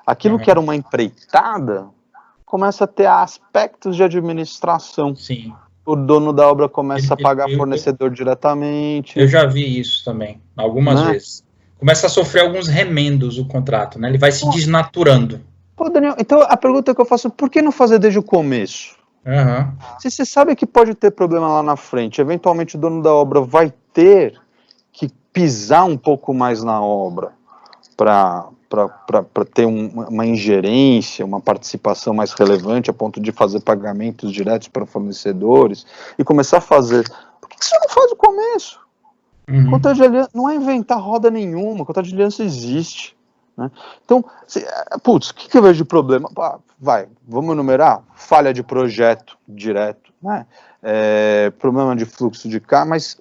Aquilo que era uma empreitada começa a ter aspectos de administração. Sim. O dono da obra começa a pagar fornecedor diretamente. Eu já vi isso também, algumas vezes. Começa a sofrer alguns remendos o contrato, né? Ele vai se desnaturando. Pô, Daniel, então a pergunta que eu faço, por que não fazer desde o começo? Se você sabe que pode ter problema lá na frente, eventualmente o dono da obra vai ter que pisar um pouco mais na obra para ter uma ingerência, uma participação mais relevante a ponto de fazer pagamentos diretos para fornecedores e começar a fazer. Por que você não faz o começo? Contrato de aliança não é inventar roda nenhuma, contrato de aliança existe. Né? Então, putz, o que eu vejo de problema? Vamos enumerar? Falha de projeto direto, né? Problema de fluxo de caixa, mas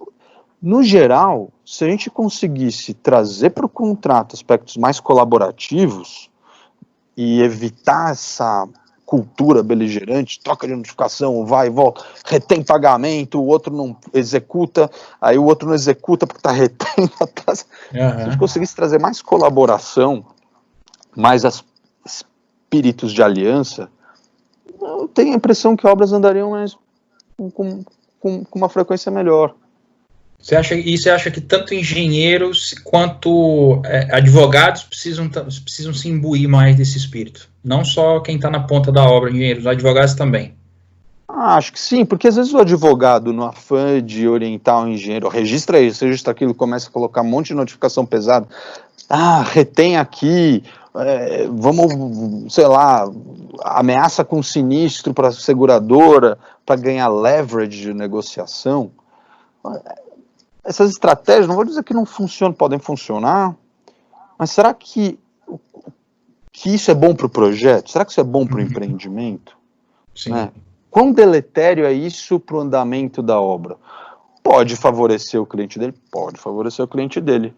no geral, se a gente conseguisse trazer para o contrato aspectos mais colaborativos e evitar essa cultura beligerante, troca de notificação, vai e volta, retém pagamento, o outro não executa, aí o outro não executa porque está retendo. Se a gente conseguisse trazer mais colaboração, mais espíritos de aliança, eu tenho a impressão que obras andariam mais com uma frequência melhor. Você acha que tanto engenheiros quanto advogados precisam se imbuir mais desse espírito? Não só quem está na ponta da obra, engenheiros, advogados também. Acho que sim, porque às vezes o advogado, no afã de orientar o engenheiro, registra isso, registra aquilo, começa a colocar um monte de notificação pesada. Retém aqui, vamos, sei lá, ameaça com sinistro para a seguradora, para ganhar leverage de negociação. Essas estratégias, não vou dizer que não funcionam, podem funcionar, mas será que isso é bom para o projeto? Será que isso é bom para o empreendimento? Sim. Né? Quão deletério é isso para o andamento da obra? Pode favorecer o cliente dele? Pode favorecer o cliente dele.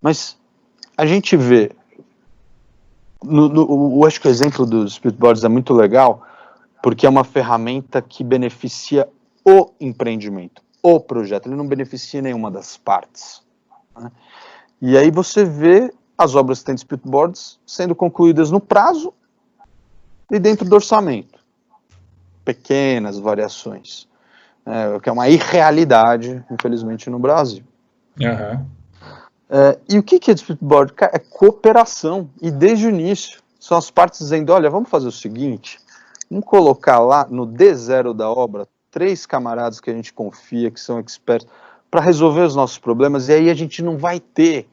Mas a gente vê, eu acho que o exemplo dos Speedboards é muito legal, porque é uma ferramenta que beneficia o empreendimento, o projeto, ele não beneficia nenhuma das partes. Né? E aí você vê as obras que tem de Speedboards sendo concluídas no prazo e dentro do orçamento. Pequenas variações, que é uma irrealidade, infelizmente, no Brasil. Uhum. E o que é de Speedboard? É cooperação, e desde o início, são as partes dizendo, olha, vamos fazer o seguinte, vamos colocar lá no D0 da obra 3 camaradas que a gente confia, que são experts, para resolver os nossos problemas, e aí a gente não vai ter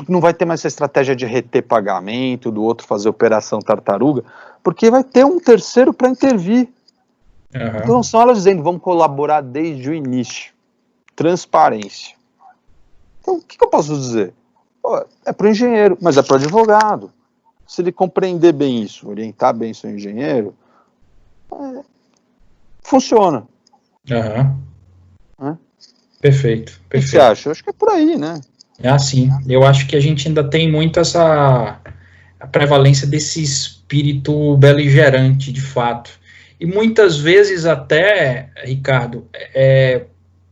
não vai ter mais essa estratégia de reter pagamento, do outro fazer operação tartaruga, porque vai ter um terceiro para intervir. Uhum. Então são elas dizendo, vamos colaborar desde o início. Transparência. Então o que eu posso dizer? É para o engenheiro, mas é para o advogado. Se ele compreender bem isso, orientar bem seu engenheiro, funciona. Uhum. Perfeito. O que você acha? Eu acho que é por aí, né? É assim, eu acho que a gente ainda tem muito a prevalência desse espírito beligerante, de fato. E muitas vezes até, Ricardo,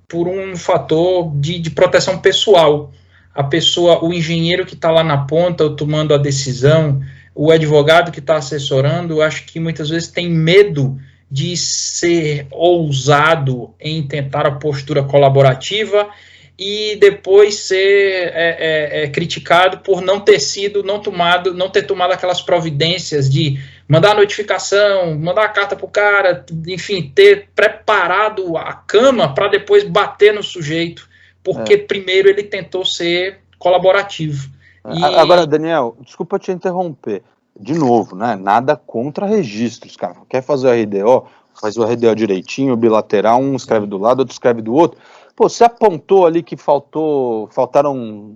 por um fator de proteção pessoal. A pessoa, o engenheiro que está lá na ponta, tomando a decisão, o advogado que está assessorando, eu acho que muitas vezes tem medo de ser ousado em tentar a postura colaborativa e depois ser criticado por não ter tomado aquelas providências de mandar a notificação, mandar a carta para o cara, enfim, ter preparado a cama para depois bater no sujeito, porque primeiro ele tentou ser colaborativo. Agora, Daniel, desculpa te interromper, de novo, né, nada contra registros, cara, quer fazer o RDO, faz o RDO direitinho, bilateral, um escreve do lado, outro escreve do outro. Pô, você apontou ali que faltaram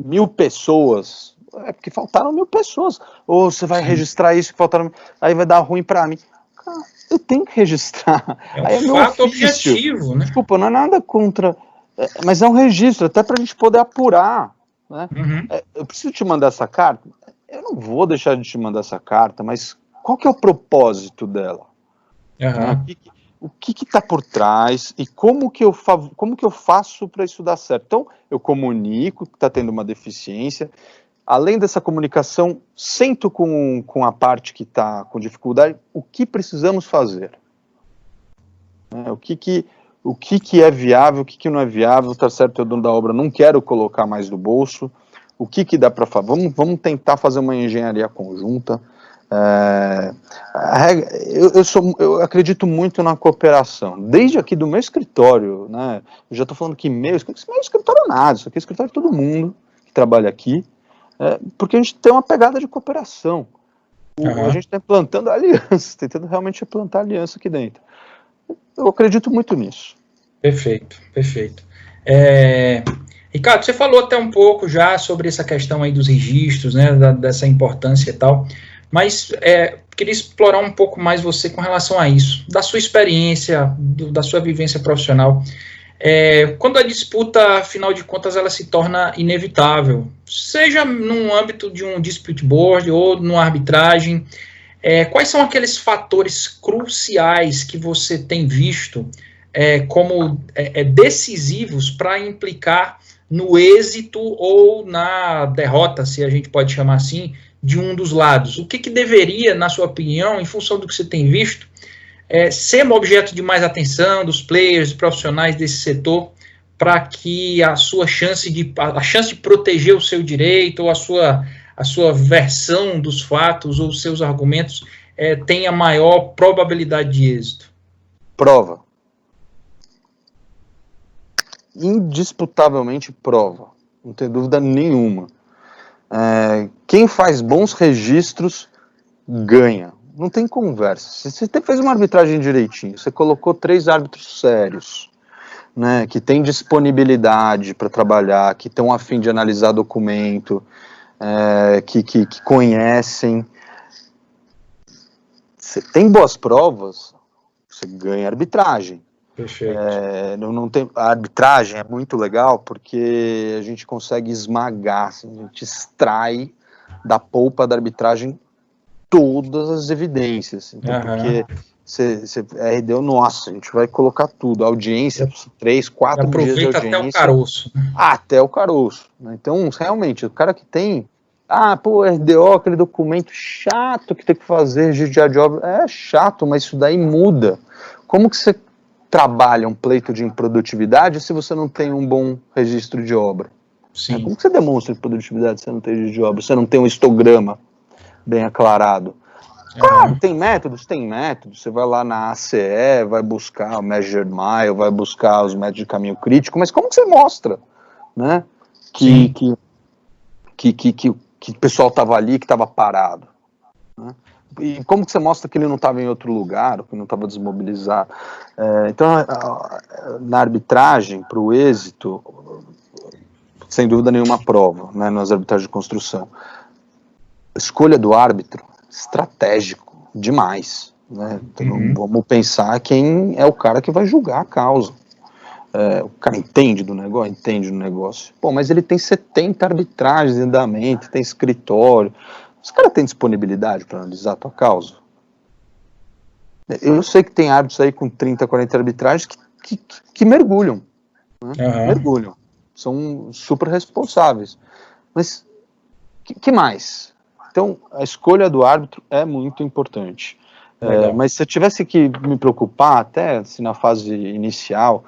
1.000 pessoas. É porque faltaram 1.000 pessoas. Ou você vai registrar isso que faltaram. Aí vai dar ruim pra mim. Cara, eu tenho que registrar. É um fato objetivo, né? Desculpa, não é nada contra. Mas é um registro, até pra gente poder apurar. Né? Uhum. Eu preciso te mandar essa carta. Eu não vou deixar de te mandar essa carta, mas qual que é o propósito dela? Uhum. O que está por trás e como que eu faço para isso dar certo? Então, eu comunico que está tendo uma deficiência. Além dessa comunicação, sento com a parte que está com dificuldade, o que precisamos fazer? O que é viável, o que não é viável, tá certo, eu dono da obra, não quero colocar mais no bolso, o que dá para fazer? Vamos tentar fazer uma engenharia conjunta. Eu acredito muito na cooperação, desde aqui do meu escritório, né? Eu já estou falando que meu escritório é nada, isso aqui é escritório de todo mundo que trabalha aqui, porque a gente tem uma pegada de cooperação. A gente está implantando alianças, tentando realmente implantar aliança aqui dentro. Eu acredito muito nisso. Perfeito. Ricardo, você falou até um pouco já sobre essa questão aí dos registros, né, dessa importância e tal, mas queria explorar um pouco mais você com relação a isso, da sua experiência, da sua vivência profissional. Quando a disputa, afinal de contas, ela se torna inevitável, seja no âmbito de um dispute board ou numa arbitragem, quais são aqueles fatores cruciais que você tem visto como decisivos para implicar no êxito ou na derrota, se a gente pode chamar assim, de um dos lados? O que deveria, na sua opinião, em função do que você tem visto, ser objeto de mais atenção dos players, dos profissionais desse setor, para que a chance de proteger o seu direito ou a sua versão dos fatos ou os seus argumentos tenha maior probabilidade de êxito? Prova. Indisputavelmente prova. Não tem dúvida nenhuma. Quem faz bons registros ganha. Não tem conversa. Se você fez uma arbitragem direitinho, você colocou 3 árbitros sérios, né, que tem disponibilidade para trabalhar, que estão a fim de analisar documento, que conhecem. Você tem boas provas, você ganha arbitragem. Perfeito. A arbitragem é muito legal porque a gente consegue esmagar, assim, a gente extrai da polpa da arbitragem todas as evidências. Então, porque RDO, nossa, a gente vai colocar tudo, audiência, 3, 4 dias de audiência. Aproveita até o caroço. Até o caroço. Então, realmente, o cara que tem, RDO, aquele documento chato que tem que fazer, registro de obra, é chato, mas isso daí muda. Como que você trabalha um pleito de improdutividade se você não tem um bom registro de obra? Sim. Como que você demonstra improdutividade se você não tem registro de obra, se você não tem um histograma bem aclarado? Claro, tem métodos, você vai lá na ACE, vai buscar o Measured Mile, vai buscar os métodos de caminho crítico, mas como que você mostra, né, que o pessoal estava ali, que estava parado, né? E como que você mostra que ele não estava em outro lugar, ou que não estava desmobilizado? Então, na arbitragem, para o êxito, sem dúvida nenhuma prova, né, nas arbitragens de construção. A escolha do árbitro, estratégico, demais. Né? Então, vamos pensar quem é o cara que vai julgar a causa. O cara entende do negócio? Entende do negócio. Pô, mas ele tem 70 arbitragens em andamento, tem escritório. Os caras têm disponibilidade para analisar a tua causa? Eu sei que tem árbitros aí com 30, 40 arbitragens que mergulham. Né? Mergulham. São super responsáveis. Mas, que mais? Então, a escolha do árbitro é muito importante. Mas se eu tivesse que me preocupar, até assim, na fase inicial,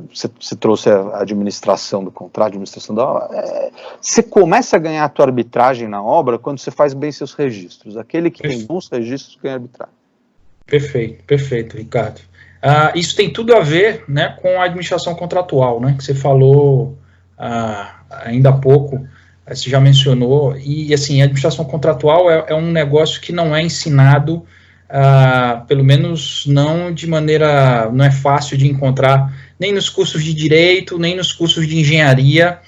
você trouxe a administração do contrato, a administração da obra, você começa a ganhar a tua arbitragem na obra quando você faz bem seus registros. Aquele que tem bons registros ganha arbitragem. Perfeito, Ricardo. Isso tem tudo a ver, né, com a administração contratual, né, que você falou ainda há pouco, você já mencionou, e assim, a administração contratual é um negócio que não é ensinado, pelo menos não de maneira, não é fácil de encontrar, nem nos cursos de direito, nem nos cursos de engenharia.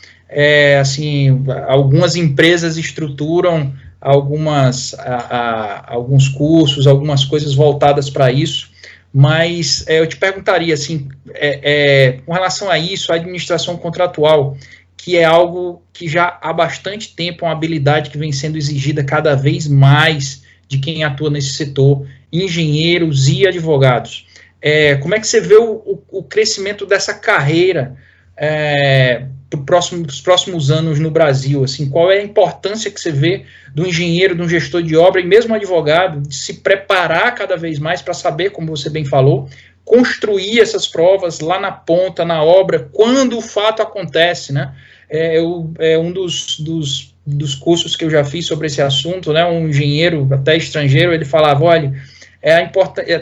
Assim, algumas empresas estruturam alguns cursos, algumas coisas voltadas para isso, mas eu te perguntaria, assim, com relação a isso, a administração contratual, que é algo que já há bastante tempo é uma habilidade que vem sendo exigida cada vez mais de quem atua nesse setor, engenheiros e advogados. Como é que você vê o crescimento dessa carreira para os próximos anos no Brasil? Assim, qual é a importância que você vê do engenheiro, do gestor de obra e mesmo advogado de se preparar cada vez mais para saber, como você bem falou, construir essas provas lá na ponta, na obra, quando o fato acontece, né? Um dos cursos que eu já fiz sobre esse assunto, né, um engenheiro até estrangeiro, ele falava, olha,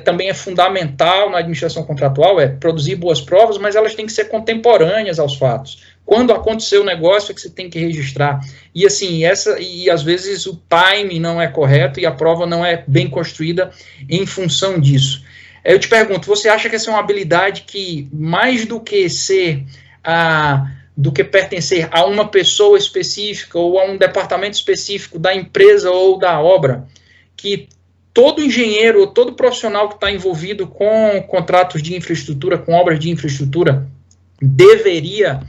também é fundamental na administração contratual, produzir boas provas, mas elas têm que ser contemporâneas aos fatos. Quando aconteceu o negócio é que você tem que registrar. E assim, e às vezes o time não é correto e a prova não é bem construída em função disso. Eu te pergunto, você acha que essa é uma habilidade que, mais do que do que pertencer a uma pessoa específica ou a um departamento específico da empresa ou da obra, que todo engenheiro ou todo profissional que está envolvido com contratos de infraestrutura, com obras de infraestrutura, deveria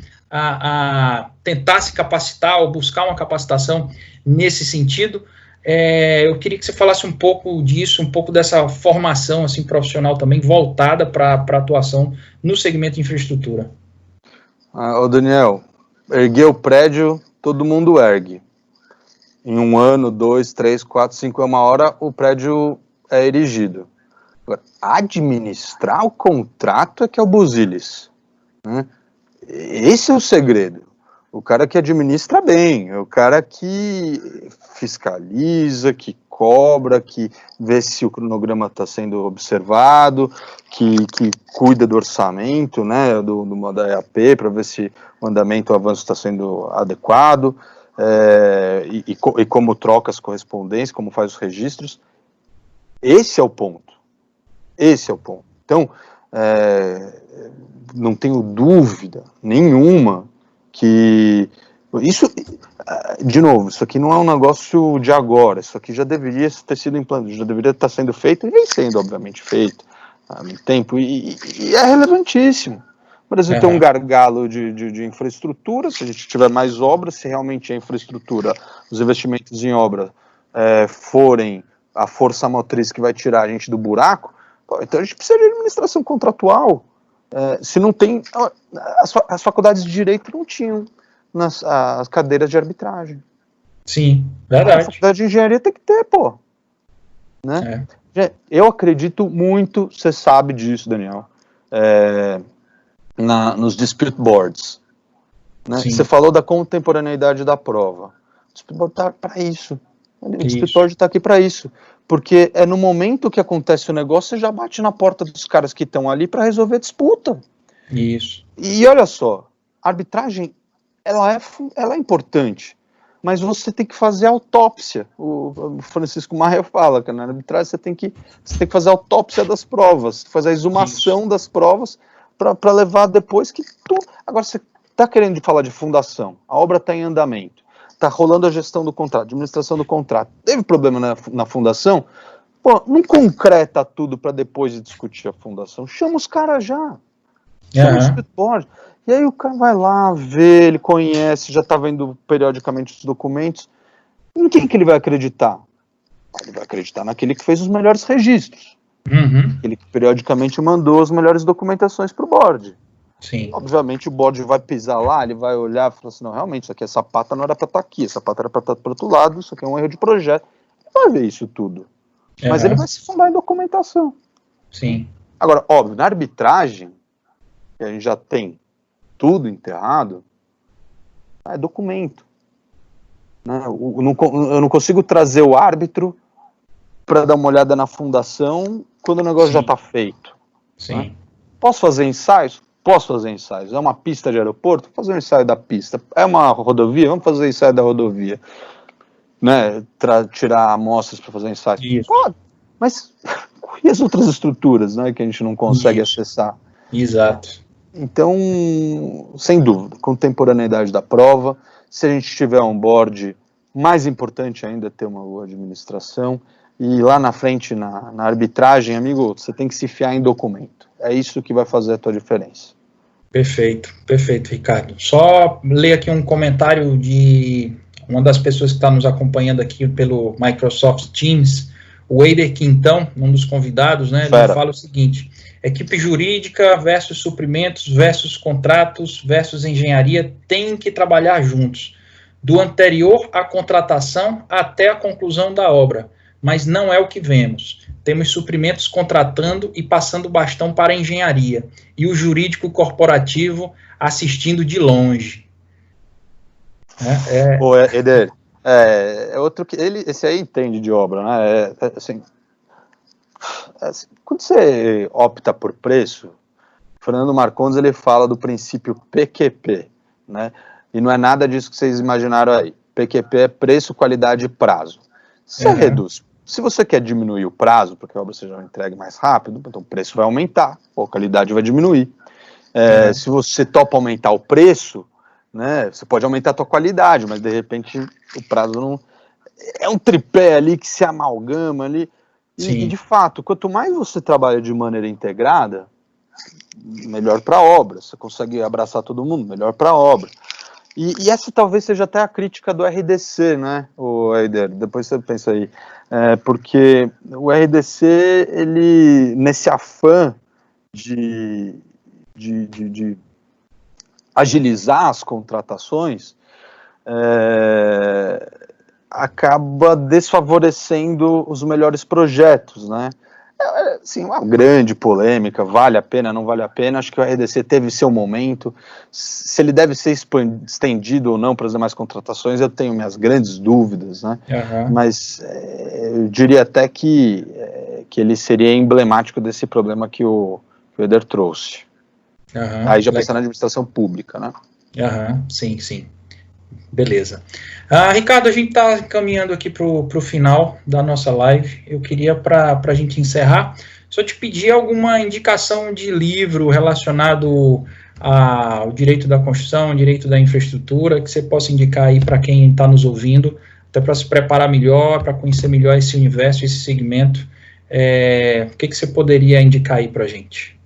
tentar se capacitar ou buscar uma capacitação nesse sentido? Eu queria que você falasse um pouco disso, um pouco dessa formação assim, profissional também, voltada para a atuação no segmento de infraestrutura. Daniel, erguer o prédio, todo mundo ergue. Em 1 ano, 2, 3, 4, 5, uma hora, o prédio é erigido. Agora, administrar o contrato é que é o busilis, né? Esse é o segredo. O cara que administra bem, é o cara que fiscaliza, que cobra, que vê se o cronograma está sendo observado, que cuida do orçamento, né, da EAP, para ver se o andamento, o avanço está sendo adequado, e como troca as correspondências, como faz os registros. Esse é o ponto. Esse é o ponto. Então, não tenho dúvida nenhuma que isso, de novo, isso aqui não é um negócio de agora, isso aqui já deveria ter sido implantado, já deveria estar sendo feito, e vem sendo, obviamente, feito há muito tempo, e é relevantíssimo. O Brasil tem um gargalo de infraestrutura, se a gente tiver mais obras, se realmente a infraestrutura, os investimentos em obra forem a força motriz que vai tirar a gente do buraco, então a gente precisa de administração contratual. Se não tem, as faculdades de direito não tinham as cadeiras de arbitragem. Sim, verdade. A faculdade de engenharia tem que ter, pô. Né? Eu acredito muito, você sabe disso, Daniel, nos dispute boards. Né? Você falou da contemporaneidade da prova. O dispute board está para isso. O dispute board está aqui para isso. Porque é no momento que acontece o negócio, você já bate na porta dos caras que estão ali para resolver a disputa. Isso. E olha só, a arbitragem, ela é importante, mas você tem que fazer autópsia. O Francisco Maia fala que na arbitragem você tem que fazer autópsia das provas, fazer a exumação das provas para levar depois que tu... Agora, você está querendo falar de fundação, a obra está em andamento, está rolando a gestão do contrato, administração do contrato, teve problema na fundação, pô, não concreta tudo para depois de discutir a fundação, chama os caras já, chama o escritório, e aí o cara vai lá, vê, ele conhece, já está vendo periodicamente os documentos, em quem que ele vai acreditar? Ele vai acreditar naquele que fez os melhores registros, aquele que periodicamente mandou as melhores documentações para o board. Sim. Obviamente o board vai pisar lá, ele vai olhar e falar assim, não, realmente, isso aqui, essa pata não era para estar aqui, essa pata era para estar para outro lado, isso aqui é um erro de projeto. Ele vai ver isso tudo. Mas ele vai se fundar em documentação. Sim. Agora, óbvio, na arbitragem, que a gente já tem tudo enterrado, é documento. Né? Eu não consigo trazer o árbitro para dar uma olhada na fundação quando o negócio já está feito. Sim. Né? Posso fazer ensaios? Posso fazer ensaios. É uma pista de aeroporto? Vou fazer um ensaio da pista. É uma rodovia? Vamos fazer ensaio da rodovia. Né? Tirar amostras para fazer ensaio. Isso. Pode. Mas e as outras estruturas, né, que a gente não consegue acessar? Exato. Então, sem dúvida, contemporaneidade da prova. Se a gente tiver um board, mais importante ainda é ter uma boa administração. E lá na frente, na arbitragem, amigo, você tem que se fiar em documento. É isso que vai fazer a tua diferença. Perfeito, Ricardo. Só ler aqui um comentário de uma das pessoas que está nos acompanhando aqui pelo Microsoft Teams, o Eider Quintão, um dos convidados, né? Ele fala o seguinte: equipe jurídica versus suprimentos versus contratos versus engenharia têm que trabalhar juntos, do anterior à contratação até a conclusão da obra, mas não é o que vemos. Temos suprimentos contratando e passando bastão para a engenharia, e o jurídico corporativo assistindo de longe. Eder, outro que esse aí entende de obra, né? Assim, quando você opta por preço, Fernando Marcondes ele fala do princípio PQP, né? E não é nada disso que vocês imaginaram aí. PQP é preço, qualidade e prazo. Você reduz. Se você quer diminuir o prazo, porque a obra seja entregue mais rápido, então o preço vai aumentar, ou a qualidade vai diminuir. Se você topa aumentar o preço, né, você pode aumentar a tua qualidade, mas de repente o prazo não... É um tripé ali que se amalgama ali. E de fato, quanto mais você trabalha de maneira integrada, melhor para a obra. Você consegue abraçar todo mundo, melhor para a obra. E essa talvez seja até a crítica do RDC, né, o Eider? Depois você pensa aí. Porque o RDC, ele, nesse afã de agilizar as contratações, acaba desfavorecendo os melhores projetos, né? Sim, uma grande polêmica, vale a pena, não vale a pena, acho que o RDC teve seu momento, se ele deve ser estendido ou não para as demais contratações, eu tenho minhas grandes dúvidas, né, mas eu diria até que ele seria emblemático desse problema que o Eder trouxe. Aí já pensando na administração pública, né. Sim, sim. Beleza. Ricardo, a gente está caminhando aqui para o final da nossa live. Eu queria, para a gente encerrar, só te pedir alguma indicação de livro relacionado ao direito da construção, direito da infraestrutura, que você possa indicar aí para quem está nos ouvindo, até para se preparar melhor, para conhecer melhor esse universo, esse segmento. O que você poderia indicar aí para a gente?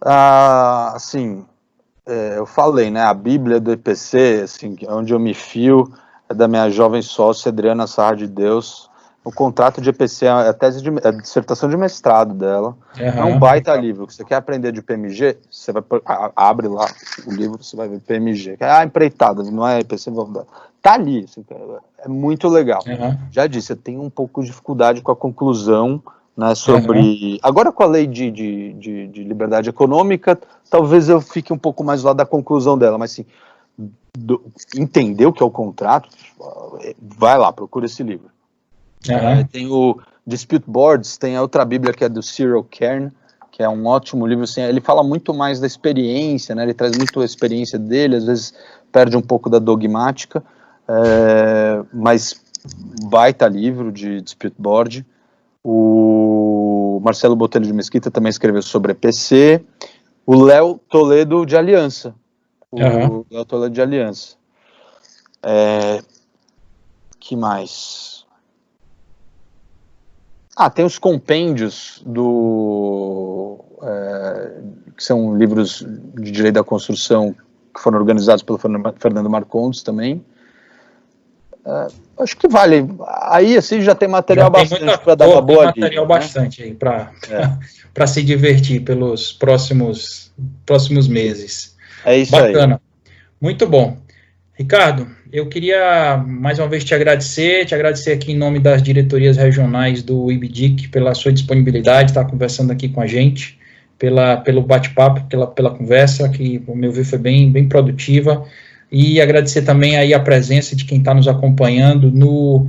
Assim, eu falei, né, a Bíblia do EPC, assim, onde eu me fio, é da minha jovem sócia, Adriana Sarra de Deus. O contrato de EPC é a dissertação de mestrado dela. É um baita livro. Você quer aprender de PMG? Você vai abre lá o livro, você vai ver PMG. Empreitada, não é EPC, tá ali. Assim, é muito legal. Já disse, eu tenho um pouco de dificuldade com a conclusão, né, sobre... Agora, com a lei de liberdade econômica, talvez eu fique um pouco mais do lado da conclusão dela, mas assim, entender o que é o contrato, vai lá, procura esse livro. Tem o Dispute Boards, tem a outra Bíblia que é do Cyril Kern, que é um ótimo livro, assim, ele fala muito mais da experiência, né, ele traz muito a experiência dele, às vezes perde um pouco da dogmática, mas baita livro de Dispute Board. O Marcelo Botelho de Mesquita também escreveu sobre EPC. O Léo Toledo de Aliança. Léo Toledo de Aliança. Que mais? Tem os compêndios que são livros de direito da construção que foram organizados pelo Fernando Marcondes também. Acho que vale. Aí, assim, já tem material bastante para dar uma boa dica. Tem material bastante aí para se divertir pelos próximos meses. É isso aí. Bacana. Muito bom. Ricardo, eu queria mais uma vez te agradecer aqui em nome das diretorias regionais do IBDIC pela sua disponibilidade, estar conversando aqui com a gente, pelo bate-papo, pela conversa, que, ao meu ver, foi bem produtiva. E agradecer também aí a presença de quem está nos acompanhando no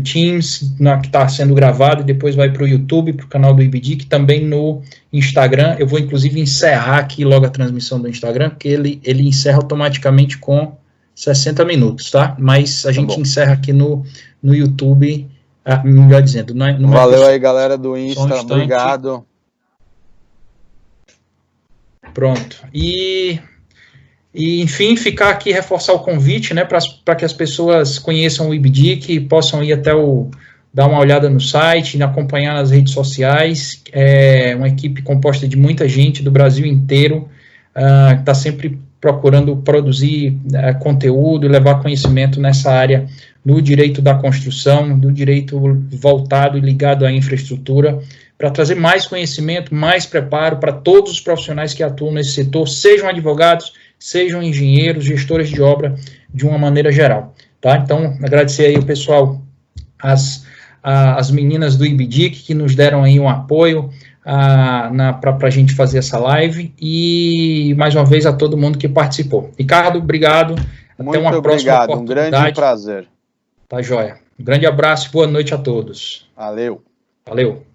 Teams, que está sendo gravado, e depois vai para o YouTube, para o canal do IBDIC, também no Instagram. Eu vou, inclusive, encerrar aqui logo a transmissão do Instagram, porque ele encerra automaticamente com 60 minutos, tá? Mas a gente encerra aqui no YouTube, melhor dizendo. Valeu aí, galera do Insta, obrigado. Pronto. E, enfim, ficar aqui, reforçar o convite, né, para que as pessoas conheçam o IBDIC, possam ir até dar uma olhada no site, acompanhar nas redes sociais. É uma equipe composta de muita gente do Brasil inteiro, que está sempre procurando produzir conteúdo e levar conhecimento nessa área do direito da construção, do direito voltado e ligado à infraestrutura, para trazer mais conhecimento, mais preparo para todos os profissionais que atuam nesse setor, sejam advogados, sejam engenheiros, gestores de obra, de uma maneira geral, tá? Então, agradecer aí o pessoal, as meninas do IBDIC, que nos deram aí um apoio para a gente fazer essa live, e mais uma vez a todo mundo que participou. Ricardo, obrigado, até uma próxima oportunidade. Um grande prazer. Tá joia. Um grande abraço e boa noite a todos. Valeu. Valeu.